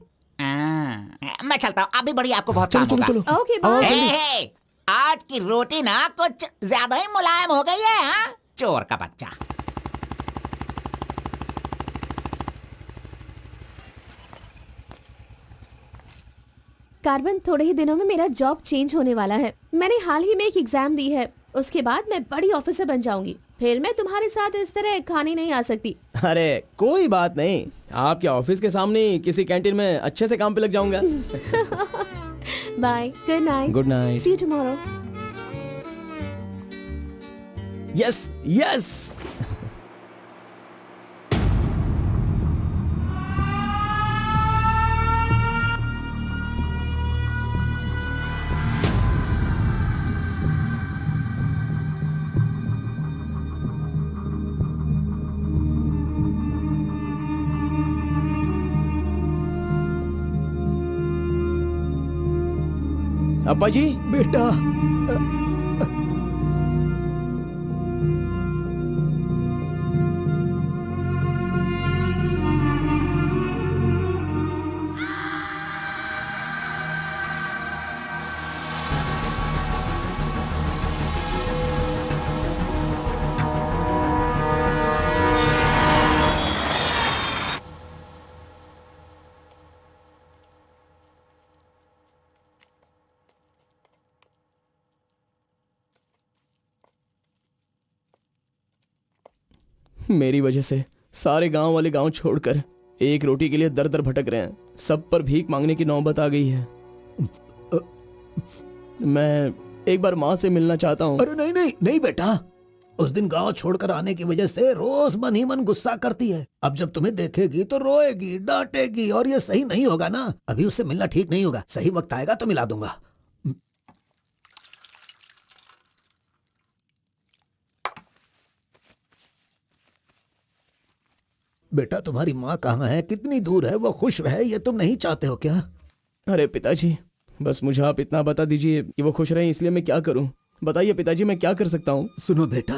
मैं चलता हूँ, अभी बढ़िया, आपको बहुत चलो काम चलो होगा। चलो। ओके आओ, बाय। जल्दी। हे, आज की रोटी ना कुछ ज्यादा ही मुलायम हो गई है। हाँ? चोर का बच्चा। कार्बन, थोड़े ही दिनों में मेरा जॉब चेंज होने वाला है। मैंने हाल ही में एक एग्जाम दी है, उसके बाद मैं बड़ी ऑफिसर बन जाऊंगी। फिर मैं तुम्हारे साथ इस तरह खाने नहीं आ सकती। अरे कोई बात नहीं, आपके ऑफिस के सामने किसी कैंटीन में अच्छे से काम पे लग जाऊंगा। Bye, good night. Good night. See you tomorrow. Yes yes. अप्पा जी, बेटा, मेरी वजह से सारे गांव वाले गांव छोड़कर एक रोटी के लिए दर दर भटक रहे हैं। सब पर भीख मांगने की नौबत आ गई है। मैं एक बार माँ से मिलना चाहता हूँ। अरे नहीं नहीं नहीं बेटा, उस दिन गांव छोड़कर आने की वजह से रोज मन ही मन गुस्सा करती है। अब जब तुम्हें देखेगी तो रोएगी, डांटेगी, और ये सही नहीं होगा ना। अभी उससे मिलना ठीक नहीं होगा। सही वक्त आएगा तो मिला दूंगा। बेटा, तुम्हारी माँ कहाँ है? कितनी दूर है? वो खुश रहे, ये तुम नहीं चाहते हो क्या? अरे पिताजी, बस मुझे आप इतना बता दीजिए कि वो खुश रहे, इसलिए मैं क्या करूं? बताइए पिताजी, मैं क्या कर सकता हूं? सुनो बेटा,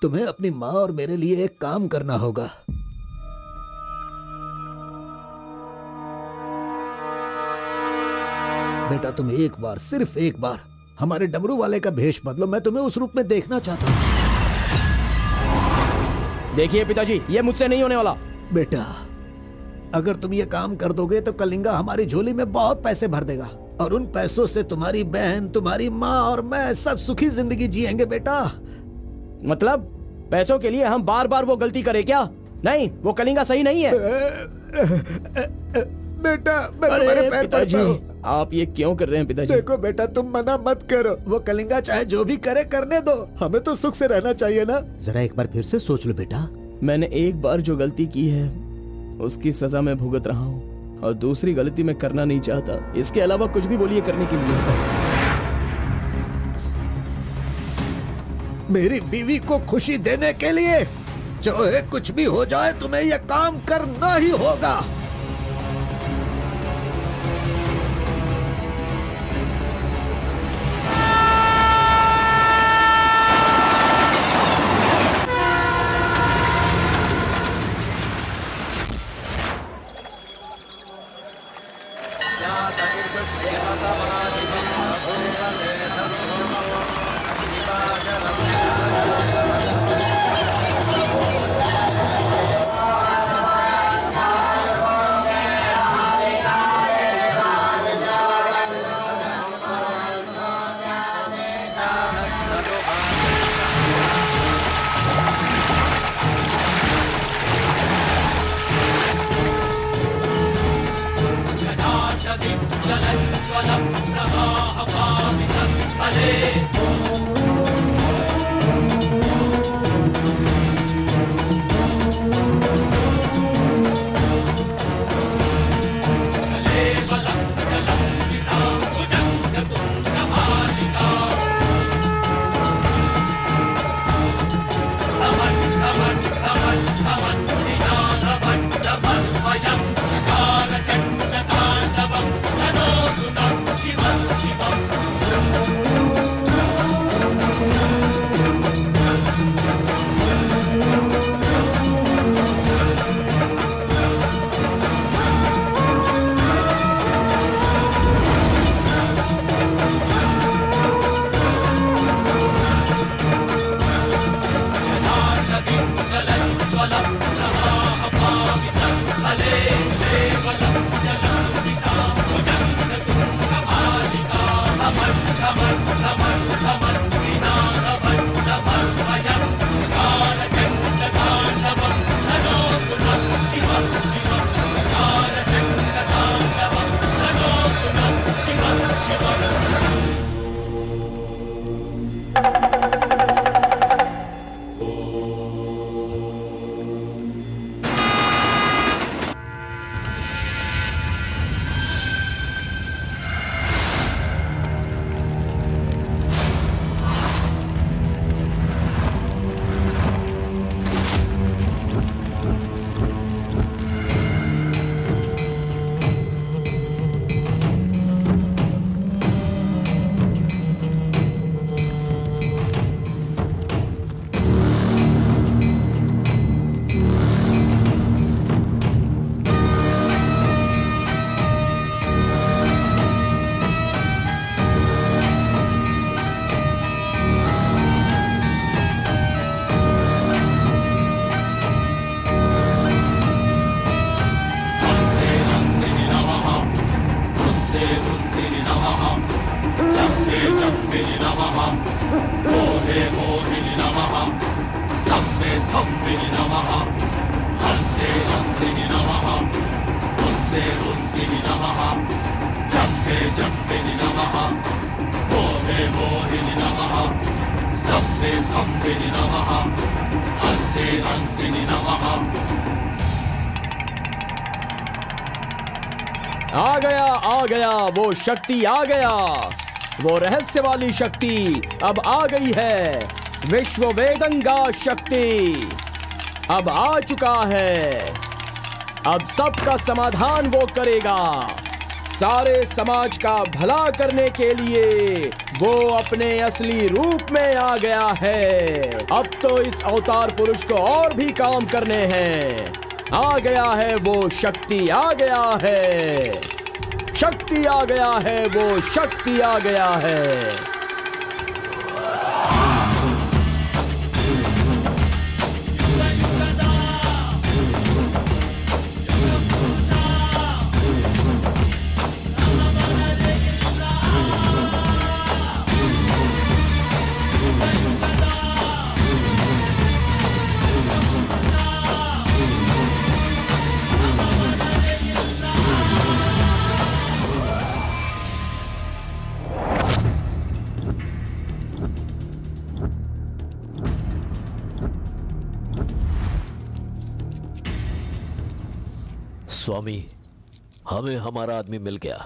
तुम्हें अपनी माँ और मेरे लिए एक काम करना होगा। बेटा, तुम एक बार, सिर्फ एक बार हमारे डमरू वाले का भेष बदलो। मैं तुम्हें उस रूप में देखना चाहता हूँ। देखिए पिताजी, ये मुझसे नहीं होने वाला। बेटा, अगर तुम ये काम कर दोगे तो कलिंगा हमारी झोली में बहुत पैसे भर देगा, और उन पैसों से तुम्हारी बहन, तुम्हारी माँ और मैं सब सुखी जिंदगी जिएंगे। बेटा, मतलब पैसों के लिए हम बार बार वो गलती करें क्या? नहीं, वो कलिंगा सही नहीं है। बेटा, मैं तुम्हारे पैर पिताजी, पड़ता हूँ। आप ये क्यों कर रहे हैं पिताजी? देखो बेटा, तुम मना मत करो। वो कलिंगा चाहे जो भी करे, करने दो। हमें तो सुख से रहना चाहिए ना। जरा एक बार फिर से सोच लो बेटा। मैंने एक बार जो गलती की है उसकी सजा मैं भुगत रहा हूँ, और दूसरी गलती मैं करना नहीं चाहता। इसके अलावा कुछ भी बोलिए करने के लिए। मेरी बीवी को खुशी देने के लिए चाहे कुछ भी हो जाए, तुम्हें यह काम करना ही होगा। जनार्दन आ गया वो शक्ति, आ गया वो रहस्य वाली शक्ति अब आ गई है। विश्व वेदंगा शक्ति अब आ चुका है। अब सबका समाधान वो करेगा। सारे समाज का भला करने के लिए वो अपने असली रूप में आ गया है। अब तो इस अवतार पुरुष को और भी काम करने हैं। आ गया है वो शक्ति, आ गया है शक्ति, आ गया है वो शक्ति, आ गया है। स्वामी, हमें हमारा आदमी मिल गया।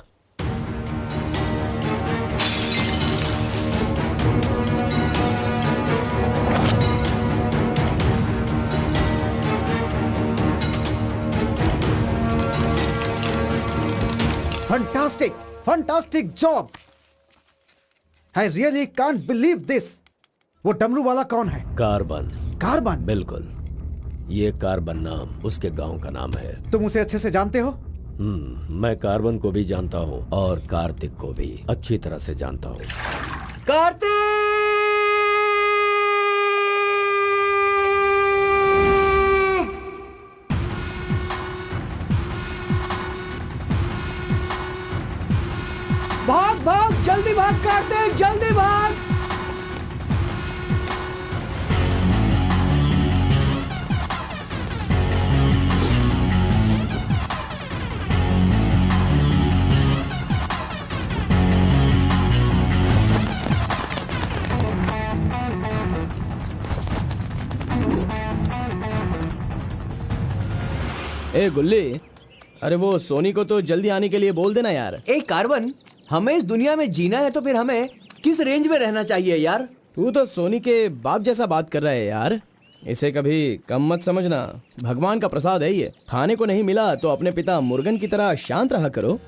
Fantastic job. I really can't believe this. वो डमरू वाला कौन है? कार्बन। कार्बन? बिल्कुल, ये कार्बन नाम उसके गांव का नाम है। तुम उसे अच्छे से जानते हो? मैं कार्बन को भी जानता हूँ और कार्तिक को भी अच्छी तरह से जानता हूँ। कार्तिक! भाग भाग, जल्दी भाग कार्तिक, जल्दी भाग। ए गुल्ली, अरे वो सोनी को तो जल्दी आने के लिए बोल देना यार। एक कार्बन, हमें इस दुनिया में जीना है तो फिर हमें किस रेंज में रहना चाहिए यार? तू तो सोनी के बाप जैसा बात कर रहा है यार। इसे कभी कम मत समझना, भगवान का प्रसाद है ये। खाने को नहीं मिला तो अपने पिता मुर्गन की तरह शांत रहा करो।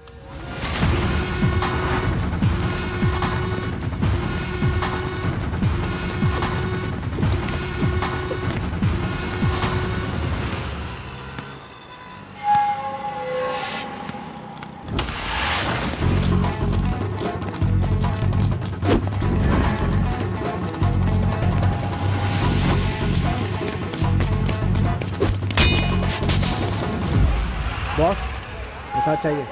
बॉस ये साथ चाहिए।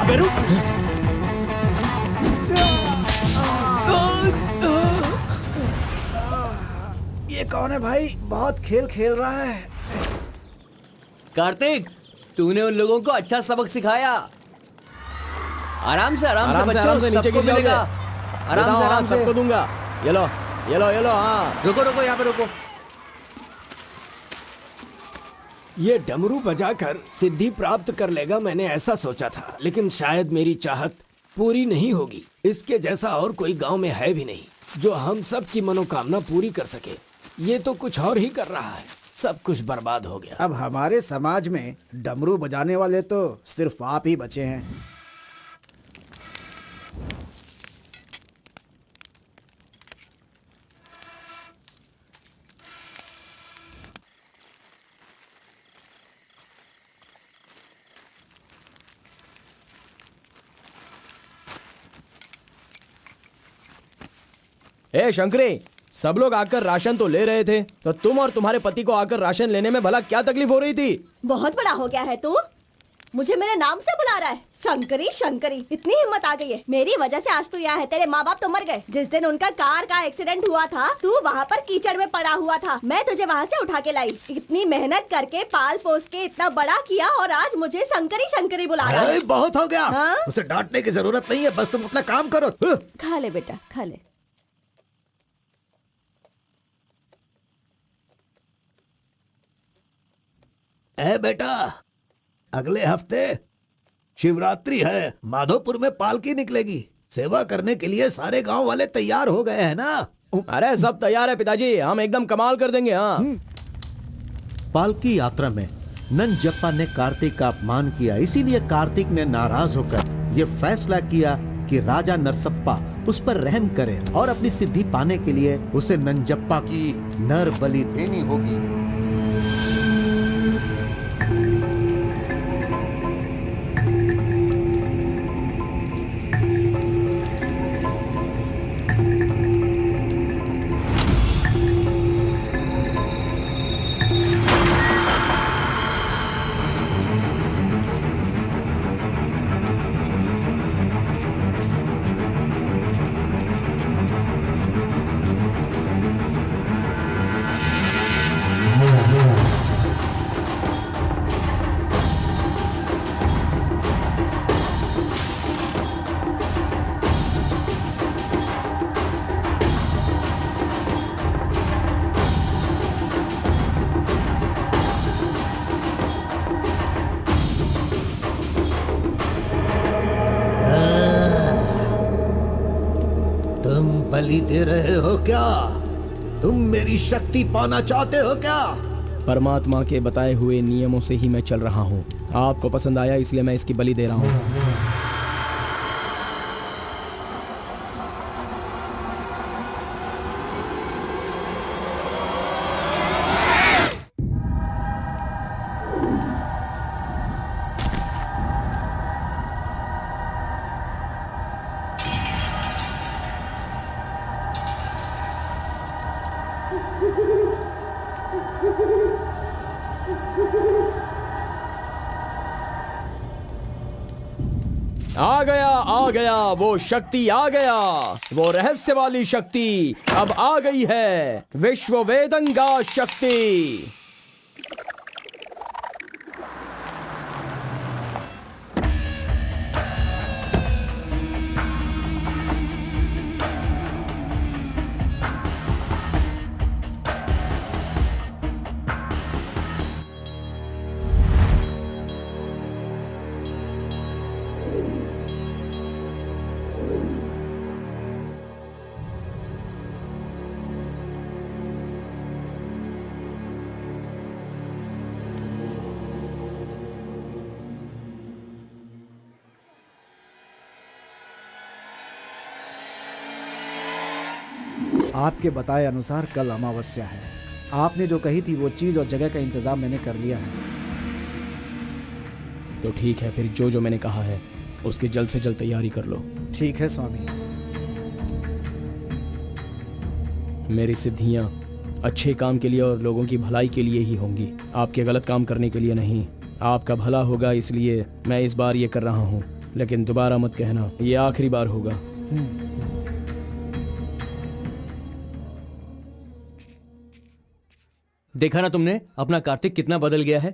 अबे रुक। ये कौन है भाई? बहुत खेल खेल रहा है। कार्तिक, तूने उन लोगों को अच्छा सबक सिखाया। आराम से बच्चों, नीचे सबको गिर मिलेगा। जाओगे। आराम से सबको दूंगा। ये लो ये लो ये लो। हाँ रुको यहाँ पे रुको। ये डमरू बजाकर सिद्धि प्राप्त कर लेगा, मैंने ऐसा सोचा था, लेकिन शायद मेरी चाहत पूरी नहीं होगी। इसके जैसा और कोई गांव में है भी नहीं जो हम सब की मनोकामना पूरी कर सके। ये तो कुछ और ही कर रहा है, सब कुछ बर्बाद हो गया। अब हमारे समाज में डमरू बजाने वाले तो सिर्फ आप ही बचे हैं। ए शंकरी, सब लोग आकर राशन तो ले रहे थे, तो तुम और तुम्हारे पति को आकर राशन लेने में भला क्या तकलीफ हो रही थी? बहुत बड़ा हो गया है तू, मुझे मेरे नाम से बुला रहा है। शंकरी शंकरी, इतनी हिम्मत आ गई है। मेरी वजह से आज तू यहाँ है। तेरे माँ बाप तो मर गए। जिस दिन उनका कार का एक्सीडेंट हुआ था, तू वहाँ पर कीचड़ में पड़ा हुआ था। मैं तुझे वहाँ से उठा के लाई। इतनी मेहनत करके पाल पोस के इतना बड़ा किया और आज मुझे शंकरी शंकरी बुला रहा है। बहुत हो गया। हाँ? उसे डांटने की जरूरत नहीं है, बस तुम अपना काम करो। खा ले बेटा, खा ले। बेटा, अगले हफ्ते शिवरात्रि है, माधोपुर में पालकी निकलेगी। सेवा करने के लिए सारे गांव वाले तैयार हो गए हैं ना? अरे सब तैयार है पिताजी, हम एकदम कमाल कर देंगे। हाँ पालकी यात्रा में नंजप्पा ने कार्तिक का अपमान किया, इसीलिए कार्तिक ने नाराज होकर ये फैसला किया कि राजा नरसप्पा उस पर रहम करे और अपनी सिद्धि पाने के लिए उसे नंजप्पा की नर बलि देनी होगी। बलि दे रहे हो क्या? तुम मेरी शक्ति पाना चाहते हो क्या? परमात्मा के बताए हुए नियमों से ही मैं चल रहा हूँ। आपको पसंद आया इसलिए मैं इसकी बलि दे रहा हूँ। आ गया वो शक्ति आ गया, वो रहस्य वाली शक्ति अब आ गई है, विश्व वेदंगा शक्ति। आपके बताए अनुसार कल अमावस्या है। आपने जो कही थी वो चीज और जगह का इंतजाम मैंने कर लिया है। तो ठीक है, फिर जो मैंने कहा है उसकी जल्द से जल्द तैयारी कर लो। ठीक है स्वामी। मेरी सिद्धियां अच्छे काम के लिए और लोगों की भलाई के लिए ही होंगी, आपके गलत काम करने के लिए नहीं। आपका भला होगा इसलिए मैं इस बार ये कर रहा हूँ, लेकिन दोबारा मत कहना, ये आखिरी बार होगा। देखा ना तुमने अपना कार्तिक कितना बदल गया है।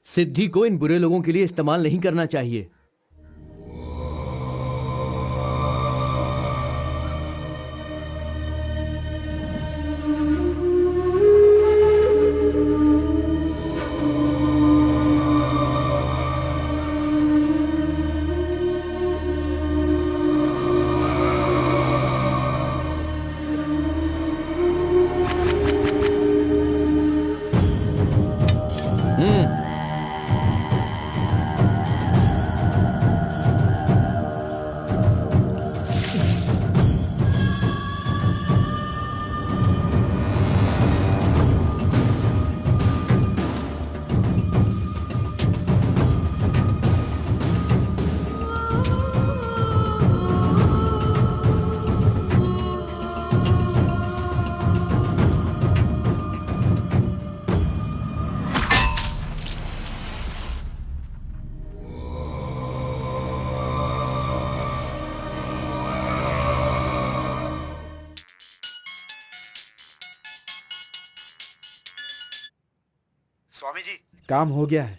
सिद्धि को इन बुरे लोगों के लिए इस्तेमाल नहीं करना चाहिए। स्वामी जी, काम हो गया है।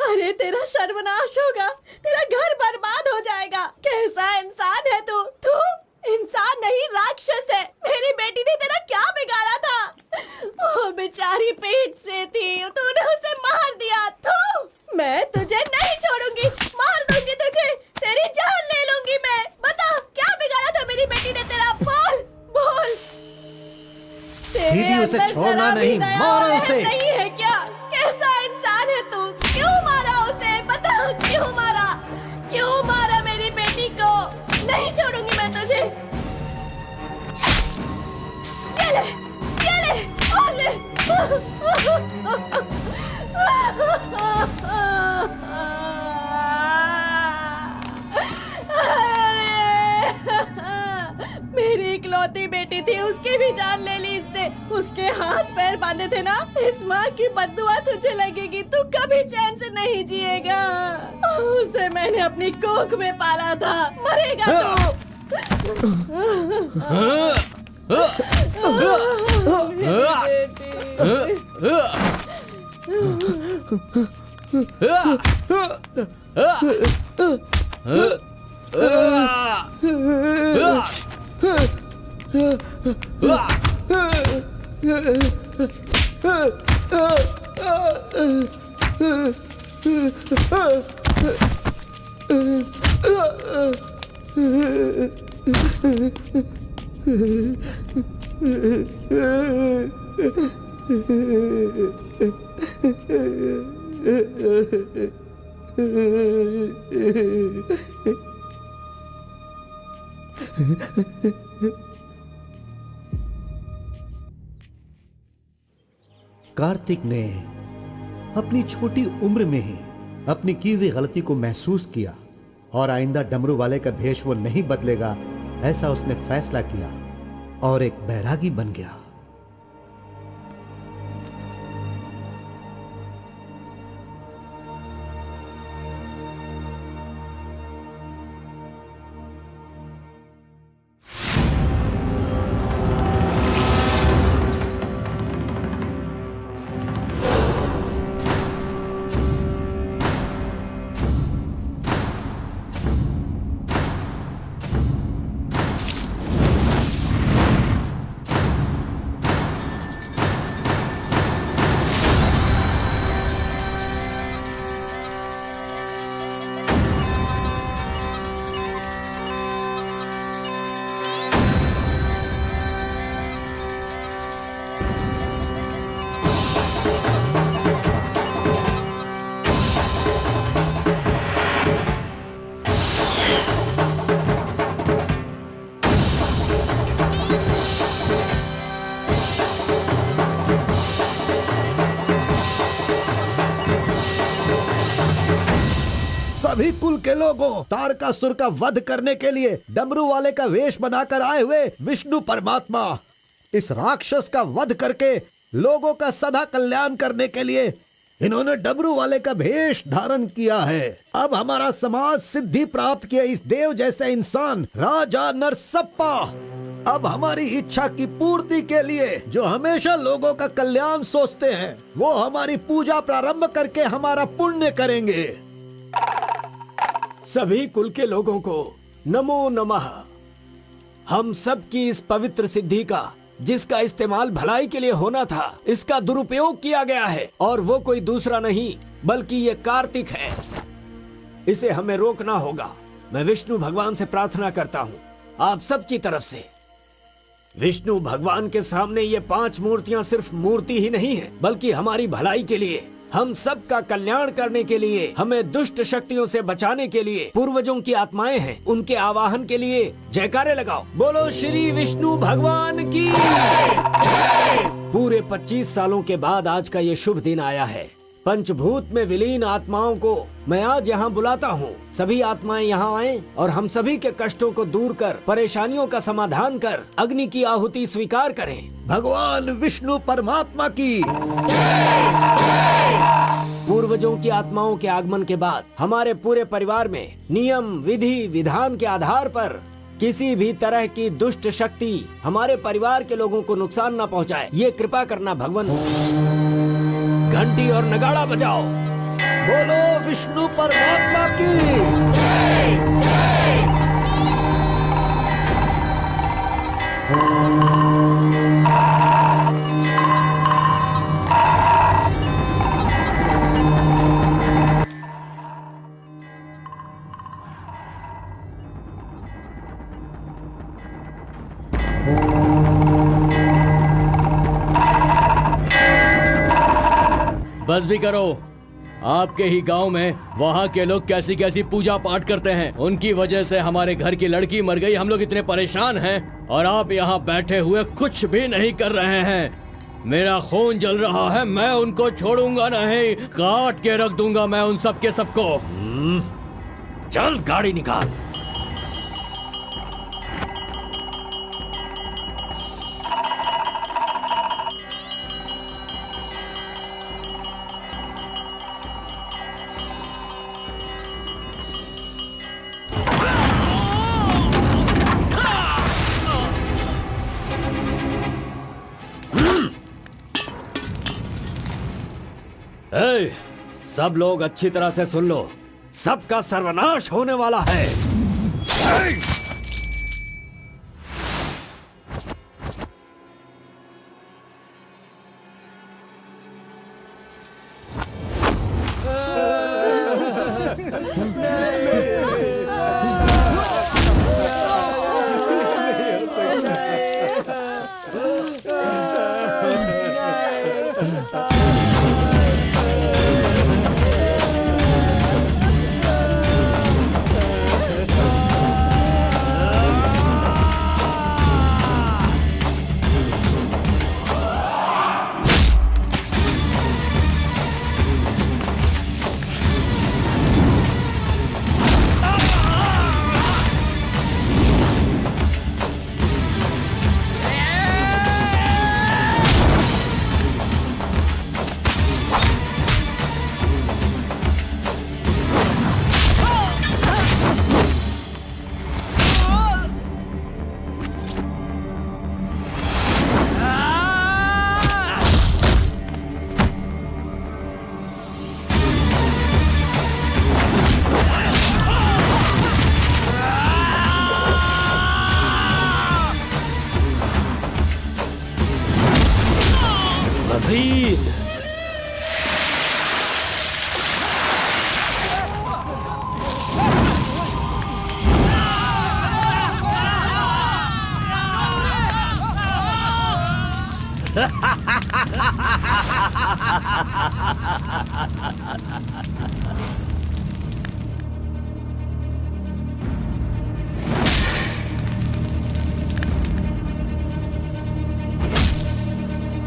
अरे तेरा सर्वनाश होगा, तेरा घर बर्बाद हो जाएगा। कैसा इंसान है तू? तू इंसान नहीं, राक्षस है। मेरी बेटी ने तेरा क्या बिगाड़ा था? वो बेचारी पेट से थी, तूने उसे मार दिया। तू, मैं तुझे नहीं छोड़ूंगी, मार दूंगी तुझे, तेरी जान ले लूंगी मैं। बता क्या बिगाड़ा था मेरी बेटी ने तेरा? बोल बोल। दीदी उसे छोड़ना नहीं, मारो उसे। नहीं है क्या? कैसा इंसान है तू? क्यों मारा उसे? बता क्यों मारा? क्यों मारा मेरी बेटी को? नहीं छोड़ूंगी मैं तुझे। ये ले और ले। मेरी इकलौती बेटी थी, उसकी भी जान ले ली इसने। उसके हाथ पैर बांधे थे ना, इस माँ की बद्दुआ तुझे लगेगी, तू कभी चैन से नहीं जिएगा। उसे मैंने अपनी कोख में पाला था, मरेगा तू। कार्तिक ने अपनी छोटी उम्र में ही अपनी की हुई गलती को महसूस किया और आइंदा डमरू वाले का भेष वो नहीं बदलेगा, ऐसा उसने फैसला किया और एक बैरागी बन गया। सभी कुल के लोगों, तारकासुर का वध करने के लिए डमरू वाले का वेश बनाकर आए हुए विष्णु परमात्मा इस राक्षस का वध करके लोगों का सदा कल्याण करने के लिए इन्होंने डमरू वाले का भेष धारण किया है। अब हमारा समाज सिद्धि प्राप्त किया इस देव जैसे इंसान राजा नरसप्पा अब हमारी इच्छा की पूर्ति के लिए, जो हमेशा लोगों का कल्याण सोचते हैं, वो हमारी पूजा प्रारंभ करके हमारा पुण्य करेंगे। सभी कुल के लोगों को नमो नमः। हम सब की इस पवित्र सिद्धि का, जिसका इस्तेमाल भलाई के लिए होना था, इसका दुरुपयोग किया गया है और वो कोई दूसरा नहीं बल्कि ये कार्तिक है। इसे हमें रोकना होगा। मैं विष्णु भगवान से प्रार्थना करता हूँ आप सब की तरफ से। विष्णु भगवान के सामने ये 5 मूर्तियां सिर्फ मूर्ति ही नहीं है, बल्कि हमारी भलाई के लिए, हम सब का कल्याण करने के लिए, हमें दुष्ट शक्तियों से बचाने के लिए, पूर्वजों की आत्माएं हैं, उनके आवाहन के लिए जयकारे लगाओ। बोलो श्री विष्णु भगवान की। पूरे 25 सालों के बाद आज का ये शुभ दिन आया है। पंचभूत में विलीन आत्माओं को मैं आज यहाँ बुलाता हूँ। सभी आत्माएं यहाँ आएं और हम सभी के कष्टों को दूर कर, परेशानियों का समाधान कर, अग्नि की आहुति स्वीकार करें। भगवान विष्णु परमात्मा की। पूर्वजों की आत्माओं के आगमन के बाद हमारे पूरे परिवार में नियम, विधि, विधान के आधार पर किसी भी तरह की दुष्ट शक्ति हमारे परिवार के लोगों को नुकसान न पहुंचाए, ये कृपा करना भगवान। घंटी और नगाड़ा बजाओ। बोलो विष्णु परमात्मा की। बस भी करो। आपके ही गांव में वहाँ के लोग कैसी कैसी पूजा पाठ करते हैं। उनकी वजह से हमारे घर की लड़की मर गई। हम लोग इतने परेशान हैं और आप यहाँ बैठे हुए कुछ भी नहीं कर रहे हैं। मेरा खून जल रहा है, मैं उनको छोड़ूंगा नहीं, काट के रख दूंगा मैं उन सब के सबको। चल गाड़ी निकाल। सब लोग अच्छी तरह से सुन लो, सबका सर्वनाश होने वाला है।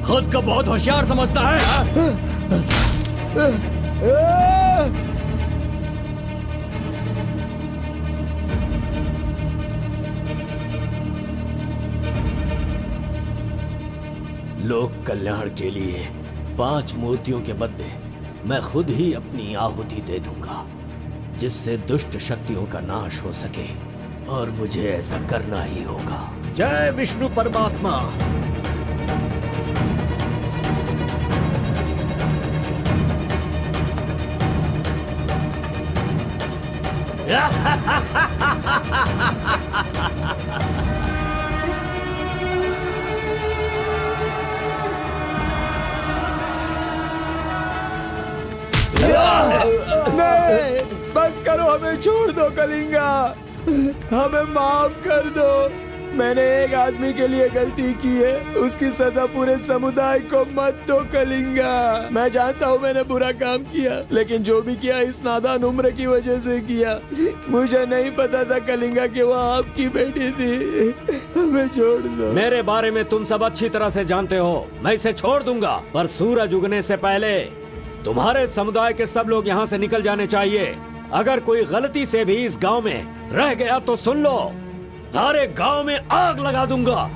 खुद को बहुत होशियार समझता है हाँ? लोक कल्याण के लिए 5 मूर्तियों के बदले मैं खुद ही अपनी आहुति दे दूंगा, जिससे दुष्ट शक्तियों का नाश हो सके, और मुझे ऐसा करना ही होगा। जय विष्णु परमात्मा। नहीं, बस करो, हमें छोड़ दो कलिंगा, हमें माफ कर दो। मैंने एक आदमी के लिए गलती की है, उसकी सजा पूरे समुदाय को मत दो कलिंगा। मैं जानता हूँ मैंने बुरा काम किया, लेकिन जो भी किया इस नादान उम्र की वजह से किया। मुझे नहीं पता था कलिंगा कि वो आपकी बेटी थी। हमें छोड़ दो। मेरे बारे में तुम सब अच्छी तरह से जानते हो, मैं इसे छोड़ दूंगा, पर सूरज उगने से पहले तुम्हारे समुदाय के सब लोग यहाँ से निकल जाने चाहिए। अगर कोई गलती से भी इस गांव में रह गया तो सुन लो, सारे गांव में आग लगा दूंगा।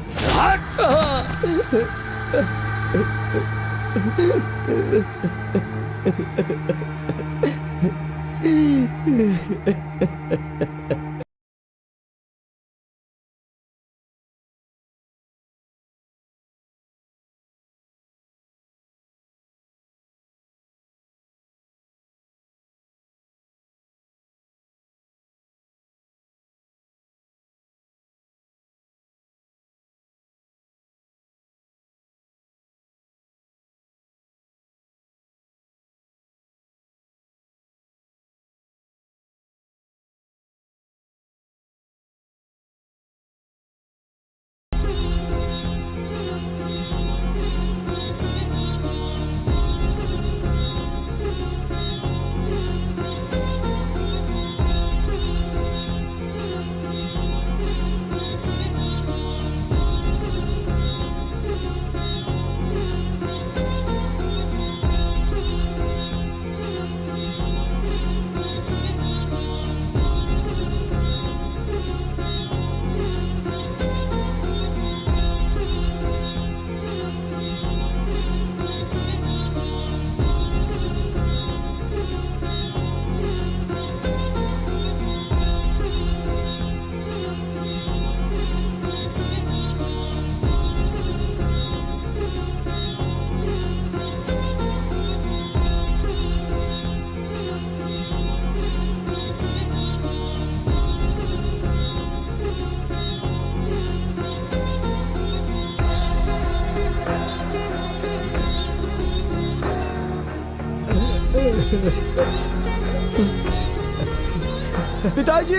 पिताजी!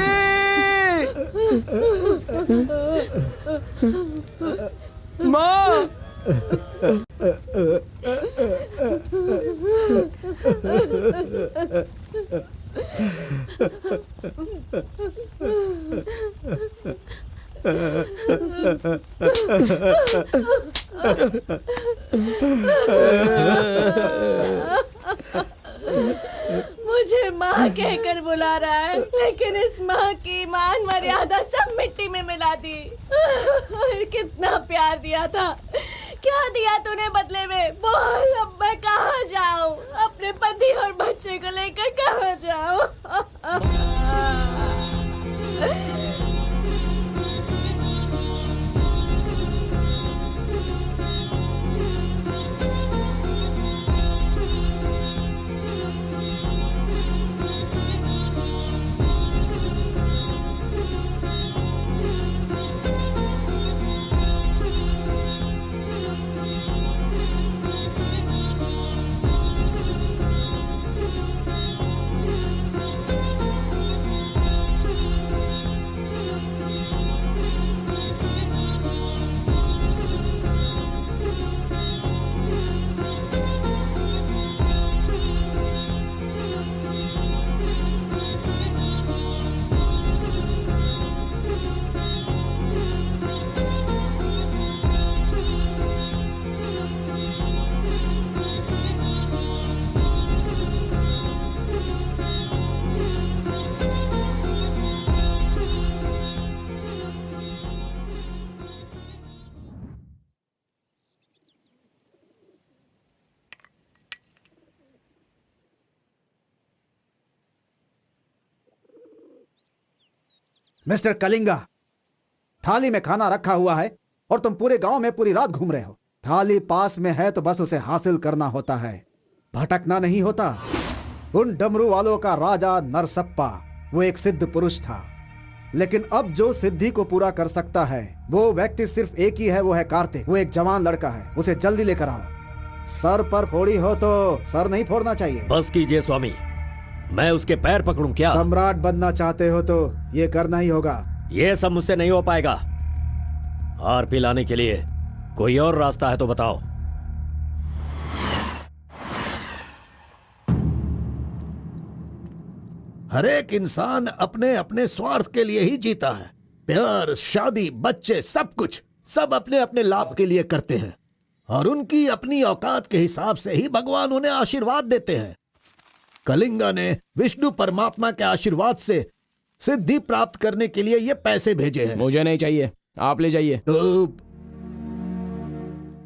माँ! मुझे माँ कहकर बुला रहा है, लेकिन इस माँ की मान मर्यादा सब मिट्टी में मिला दी। कितना प्यार दिया था, क्या दिया तूने बदले में? बोल, अब मैं कहाँ जाऊँ? अपने पति और बच्चे को लेकर कहाँ जाऊँ? मिस्टर कलिंगा, थाली में खाना रखा हुआ है और तुम पूरे गांव में पूरी रात घूम रहे हो। थाली पास में है तो बस उसे हासिल करना होता है, भटकना नहीं होता। उन डमरू वालों का राजा नरसप्पा वो एक सिद्ध पुरुष था, लेकिन अब जो सिद्धि को पूरा कर सकता है वो व्यक्ति सिर्फ एक ही है, वो है कार्तिक। वो एक जवान लड़का है, उसे जल्दी लेकर आओ। सर पर फोड़ी हो तो सर नहीं फोड़ना चाहिए। बस कीजिए स्वामी, मैं उसके पैर पकड़ूं क्या? सम्राट बनना चाहते हो तो ये करना ही होगा। ये सब मुझसे नहीं हो पाएगा। हार पिलाने के लिए कोई और रास्ता है तो बताओ। हर एक इंसान अपने अपने स्वार्थ के लिए ही जीता है। प्यार, शादी, बच्चे, सब कुछ सब अपने अपने लाभ के लिए करते हैं और उनकी अपनी औकात के हिसाब से ही भगवान उन्हें आशीर्वाद देते हैं। कलिंगा ने विष्णु परमात्मा के आशीर्वाद से सिद्धि प्राप्त करने के लिए ये पैसे भेजे हैं। मुझे नहीं चाहिए, आप ले जाइए। तो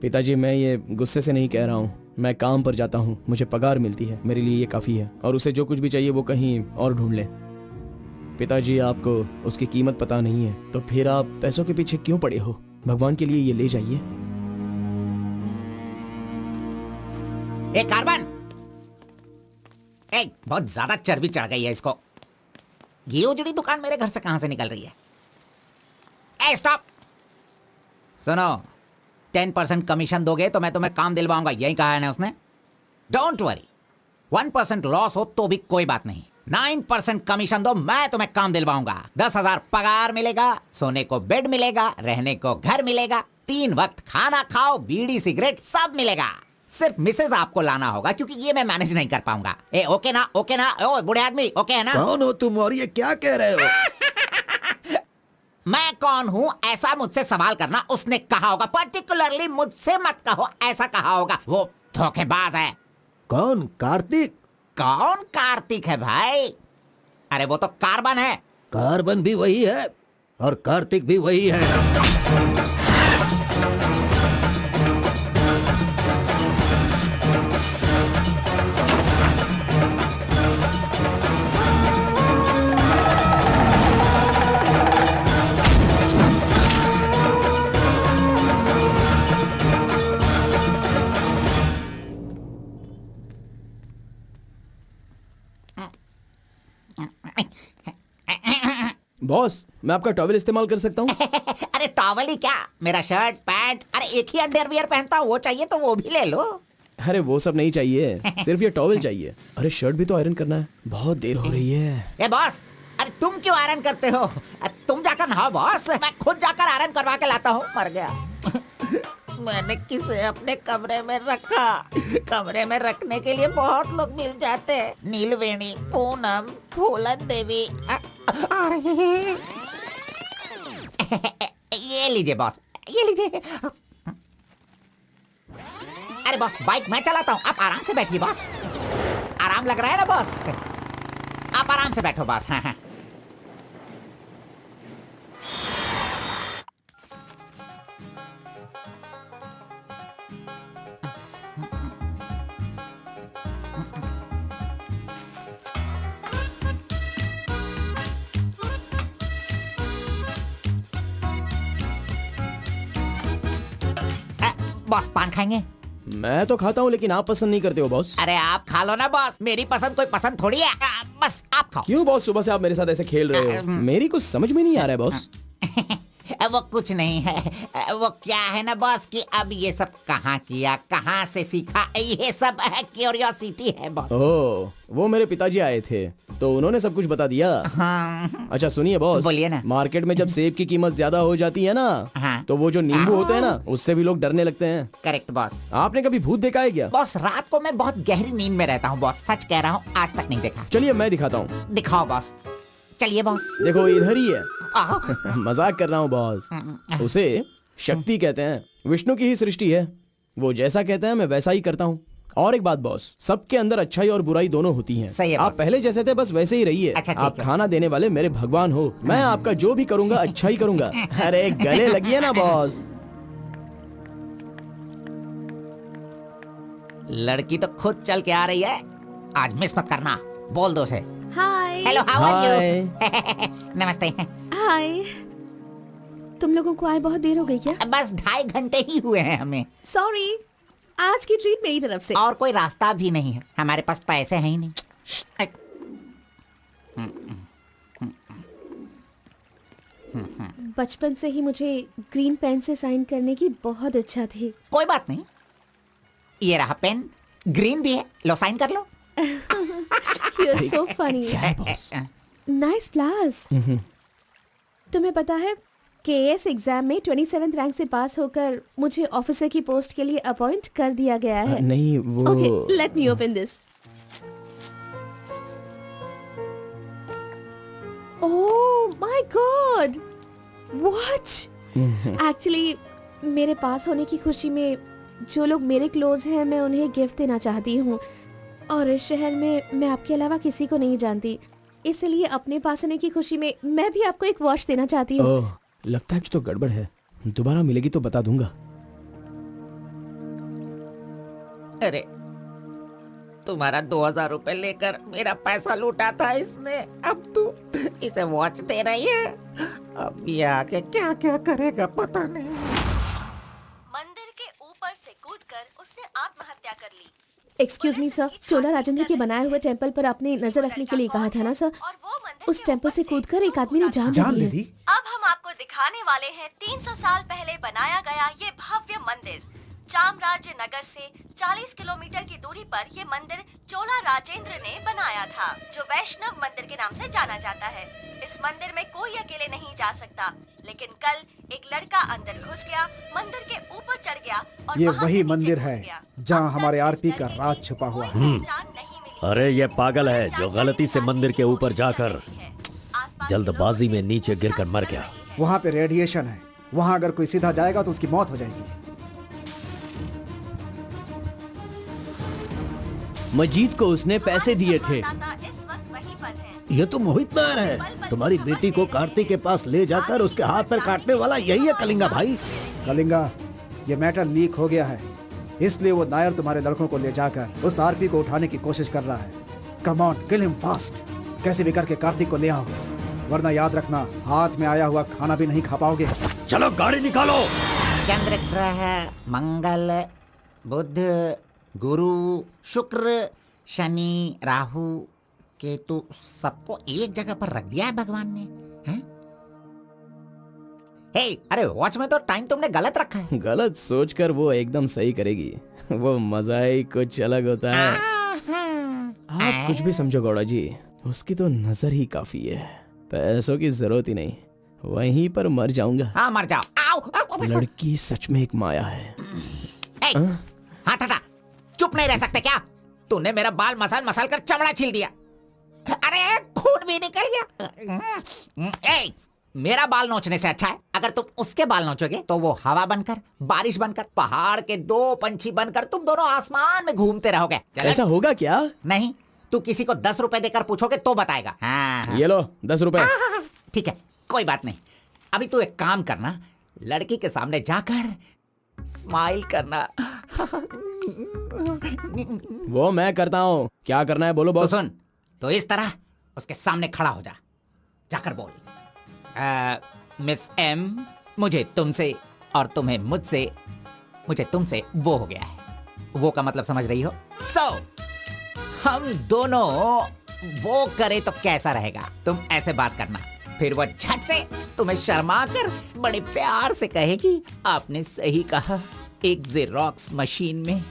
पिताजी, मैं ये गुस्से से नहीं कह रहा हूँ, मैं काम पर जाता हूँ, मुझे पगार मिलती है, मेरे लिए ये काफी है। और उसे जो कुछ भी चाहिए वो कहीं और ढूंढ ले। पिताजी, आपको उसकी कीमत पता नहीं है तो फिर आप पैसों के पीछे क्यों पड़े हो? भगवान के लिए ये ले जाइए। ए कार्बन, बहुत ज्यादा चर्बी चढ़ गई है इसको। ये उजड़ी दुकान मेरे घर से कहां से निकल रही है? ए स्टॉप, सुनो, 10% कमीशन दोगे तो मैं तुम्हें काम दिलवाऊंगा, यही कहा है ना उसने। डोंट वरी, 1% लॉस हो तो भी कोई बात नहीं, 9% कमीशन दो, मैं तुम्हें काम दिलवाऊंगा। 10,000 पगार मिलेगा, सोने को बेड मिलेगा, रहने को घर मिलेगा, 3 वक्त खाना खाओ, बीड़ी सिगरेट सब मिलेगा। सिर्फ मिसेज आपको लाना होगा क्योंकि ये मैं मैनेज नहीं कर पाऊंगा। ए ओके ना? ओके ना? ओ बूढ़े आदमी, ओके है ना? कौन हो तुम और ये क्या कह रहे हो? मैं कौन हूँ ऐसा मुझसे सवाल करना उसने कहा होगा। पर्टिकुलरली मुझसे मत कहो, ऐसा कहा होगा। वो धोखेबाज है। कौन? कार्तिक? कौन कार्तिक है भाई? अरे वो तो कार्बन है। कार्बन भी वही है और कार्तिक भी वही है। बॉस, मैं आपका टॉवल इस्तेमाल कर सकता हूँ? अरे टॉवल ही क्या, मेरा शर्ट पैंट, अरे एक ही अंडरवियर पहनता हूँ, वो चाहिए तो वो भी ले लो। अरे वो सब नहीं चाहिए, सिर्फ ये टॉवल चाहिए। अरे शर्ट भी तो आयरन करना है, बहुत देर हो रही है। ए बॉस, अरे तुम क्यों आयरन करते हो? तुम जाकर नहाओ बॉस, मैं खुद जाकर आयरन करवा के लाता हूँ। मर गया। मैंने किसे अपने कमरे में रखा? कमरे में रखने के लिए बहुत लोग मिल जाते हैं। नीलवेणी, पूनम, फूलन देवी। ये लीजिए बॉस, ये लीजिए। अरे बॉस, बाइक मैं चलाता हूँ, आप आराम से बैठिए बॉस। आराम लग रहा है ना बॉस? आप आराम से बैठो बॉस। हाँ हाँ। बॉस पान खाएंगे? मैं तो खाता हूँ लेकिन आप पसंद नहीं करते हो बॉस। अरे आप खा लो ना बॉस, मेरी पसंद कोई पसंद थोड़ी है। बस आप खाओ। क्यों बॉस, सुबह से आप मेरे साथ ऐसे खेल रहे हो? मेरी कुछ समझ में नहीं आ रहा है बॉस। वो कुछ नहीं है, वो क्या है ना बॉस कि अब ये सब कहाँ किया, कहाँ से सीखा, ये सब क्यूरियोसिटी है बॉस। ओह, वो मेरे पिताजी आए थे तो उन्होंने सब कुछ बता दिया। हाँ। अच्छा सुनिए बॉस, बोलिए ना। मार्केट में जब सेब की कीमत ज्यादा हो जाती है ना, हाँ। तो वो जो नींबू होते हैं ना, उससे भी लोग डरने लगते हैं। Correct boss. आपने कभी भूत देखा है क्या? बॉस रात को मैं बहुत गहरी नींद में रहता हूँ बॉस, सच कह रहा हूँ, आज तक नहीं देखा। चलिए मैं दिखाता हूँ। दिखाओ बॉस, चलिए बॉस। देखो इधर ही है। मजाक कर रहा हूँ बॉस। उसे शक्ति कहते हैं, विष्णु की ही सृष्टि है। वो जैसा कहते हैं मैं वैसा ही करता हूँ। और एक बात बॉस, सबके अंदर अच्छाई और बुराई दोनों होती हैं। सही है आप बॉस। पहले जैसे थे बस वैसे ही रहिए। अच्छा, ठीक आप है। खाना देने वाले मेरे भगवान हो, मैं आपका जो भी करूंगा अच्छा ही करूंगा। अरे गले लगिए ना बॉस। लड़की तो खुद चल के आ रही है, आज मिस मत करना। बोल दो से hi. Hello, how are hi. You? नमस्ते। हाय। तुम लोगों को आए बहुत देर हो गई क्या? बस 2.5 घंटे ही हुए हैं हमें। सॉरी, आज की ट्रीट मेरी तरफ से। और कोई रास्ता भी नहीं है, हमारे पास पैसे हैं ही नहीं। बचपन से ही मुझे ग्रीन पेन से साइन करने की बहुत इच्छा थी। कोई बात नहीं, ये रहा पेन, ग्रीन भी है, लो साइन कर लो। You're so funny. Nice flowers. तुम्हें पता है केएस एग्जाम में 27th रैंक से पास होकर मुझे ऑफिसर की पोस्ट के लिए अपॉइंट कर दिया गया है। नहीं वो Okay, let me open this. Oh my God! What? Actually, मेरे पास होने की खुशी में जो लोग मेरे क्लोज हैं मैं उन्हें गिफ्ट देना चाहती हूँ, और इस शहर में मैं आपके अलावा किसी को नहीं जानती, इसलिए अपने पास होने की खुशी में मैं भी आपको एक वॉच देना चाहती हूँ। ओह, लगता है कुछ तो गड़बड़ है। दोबारा मिलेगी तो बता दूंगा। अरे तुम्हारा 2000 रुपए लेकर मेरा पैसा लूटा था इसने, अब तू इसे वॉच दे रही है। अब ये आके क्या क्या करेगा पता नहीं। मंदिर के ऊपर से कूदकर उसने आत्महत्या कर ली। एक्सक्यूज मी सर, चोला राजेंद्र के बनाए हुए टेंपल पर आपने नजर रखने के लिए कहा था ना सर? और वो मंदिर उस के टेंपल ऊपर से कूदकर एक आदमी ने जान दे दी। अब हम आपको दिखाने वाले हैं 300 साल पहले बनाया गया ये भव्य मंदिर। चामराज नगर से 40 किलोमीटर की दूरी पर ये मंदिर चोला राजेंद्र ने बनाया था, जो वैष्णव मंदिर के नाम से जाना जाता है। इस मंदिर में कोई अकेले नहीं जा सकता, लेकिन कल एक लड़का अंदर घुस गया, मंदिर के ऊपर चढ़ गया और ये वहां वही से नीचे मंदिर कूद है गया। जहाँ अब तक हमारे इस आरपी का लड़के राज की छुपा हुआ कोई है। पहचान नहीं मिली। अरे ये पागल है जो गलती से मंदिर के ऊपर जाकर जल्दबाजी में नीचे गिरकर मर गया। वहाँ पे रेडिएशन है, वहाँ अगर कोई सीधा जाएगा तो उसकी मौत हो जाएगी। मजीद को उसने पैसे दिए थे। इस वक्त वहीं पर है। ये तो मोहित नायर है। तुम्हारी बेटी को कार्तिक के पास ले जाकर उसके हाथ पर काटने वाला यही है कलिंगा भाई। कलिंगा, ये मैटर लीक हो गया है, इसलिए वो नायर तुम्हारे लड़कों को ले जाकर उस आरपी को उठाने की कोशिश कर रहा है। Come on, kill him fast. कैसे भी करके कार्तिक को ले आओ, वरना याद रखना हाथ में आया हुआ खाना भी नहीं खा पाओगे। चलो गाड़ी निकालो। चंद्र ग्रह, मंगल, बुध, गुरु, शुक्र, शनि, राहु, केतु, सबको एक जगह पर रख दिया है भगवान ने, हैं? हे, अरे वॉच में तो टाइम तुमने गलत रखा है। गलत सोचकर वो एकदम सही करेगी। वो मजा ही कुछ अलग होता है। आप कुछ भी समझो गौड़ा जी, उसकी तो नजर ही काफी है, पैसों की जरूरत ही नहीं। वहीं पर मर जाऊंगा। हाँ मर जाओ। आओ, आओ। लड़की सच में एक माया है। हाथ हटा, चुप नहीं रह सकते क्या? तूने मेरा बाल मसल मसल कर चमड़ा छील दिया। अरे खून भी निकल गया। ए, मेरा बाल नोचने से अच्छा है अगर तुम उसके बाल नोचोगे तो वो हवा बनकर, बारिश बनकर, पहाड़ के 2 पंछी बनकर तुम दोनों आसमान में घूमते रहोगे। ऐसा होगा क्या? नहीं, तू किसी को 10 रुपए देकर पूछोगे तो बताएगा। हाँ। ये लो 10 रुपए। ठीक है, कोई बात नहीं। अभी तू एक काम करना, लड़की के सामने जाकर स्माइल करना। वो मैं करता हूँ, क्या करना है बोलो तो बॉस। सुन, तो इस तरह उसके सामने खड़ा हो जा, जाकर बोल, मिस एम, मुझे तुमसे और तुम्हें मुझसे, मुझे तुमसे वो हो गया है। वो का मतलब समझ रही हो? हम दोनों वो करे तो कैसा रहेगा? तुम ऐसे बात करना, फिर वो झट से तुम्हें शर्मा कर बड़े प्यार से कहेगी, आपने सही कहा, एक जेरोक्स मशीन में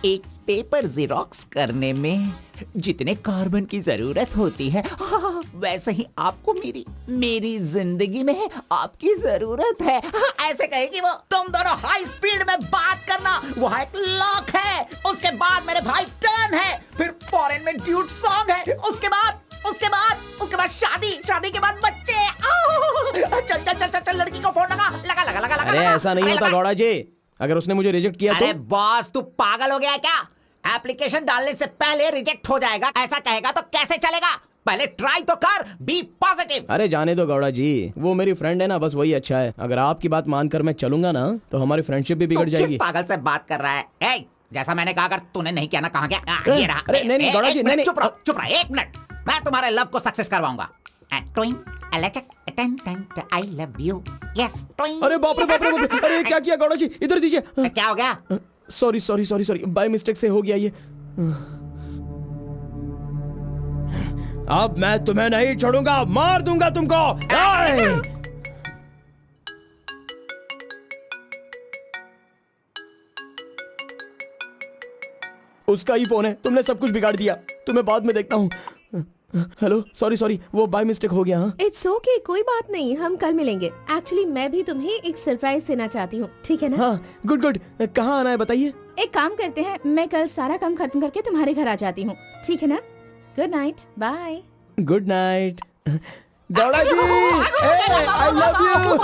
एक पेपर जेरोक्स करने में जितने कार्बन की जरूरत होती है, वैसे ही आपको मेरी जिंदगी में आपकी जरूरत है। ऐसे कहेगी वो। तुम दोनों हाई स्पीड में बात करना, वहाँ एक लॉक है, उसके बाद मेरे भाई टर्न है, फिर फॉरेन में ड्यूट सॉन्ग है, उसके बाद शादी के बाद बच्चे। चल लड़की को फोन लगा। अरे ऐसा नहीं होता गौड़ा जी, अगर उसने मुझे रिजेक्ट किया अरे तो? बॉस, तू पागल हो गया है क्या? एप्लीकेशन डालने से पहले रिजेक्ट हो जाएगा, ऐसा कहेगा तो कैसे चलेगा? पहले ट्राई तो कर, बी पॉजिटिव। अरे जाने दो गौड़ा जी, वो मेरी फ्रेंड है ना, बस वही अच्छा है। अगर आपकी बात मानकर मैं चलूंगा ना तो हमारी फ्रेंडशिप भी बिगड़ जाएगी। किस पागल से बात कर रहा है? ए, जैसा मैंने कहा, अगर तूने नहीं किया ना, कहाँ गया? ये रहा। अरे नहीं गौड़ा जी, नहीं। चुप रहो, 1 मिनट, मैं तुम्हारे लव को सक्सेस करवाऊंगा। आई लव यू। यस। अरे बाप रे बाप रे बाप रे, अरे क्या किया गौड़ा जी, इधर दीजिए। क्या हो गया? Sorry sorry sorry sorry, by mistake से हो गया ये। अब मैं तुम्हें नहीं छोड़ूंगा, मार दूंगा तुमको। आए! उसका ही फोन है, तुमने सब कुछ बिगाड़ दिया। तुम्हें बाद में देखता हूँ। हेलो, सॉरी सॉरी, वो बाय मिस्टेक हो गया। हाँ इट्स ओके, कोई बात नहीं, हम कल मिलेंगे। एक्चुअली मैं भी तुम्हें एक सरप्राइज देना चाहती हूँ, ठीक है ना? हाँ गुड गुड, कहाँ आना है बताइए। एक काम करते हैं, मैं कल सारा काम खत्म करके तुम्हारे घर आ जाती हूँ, ठीक है ना? Good night, bye. Good night Gowda ji, I love you.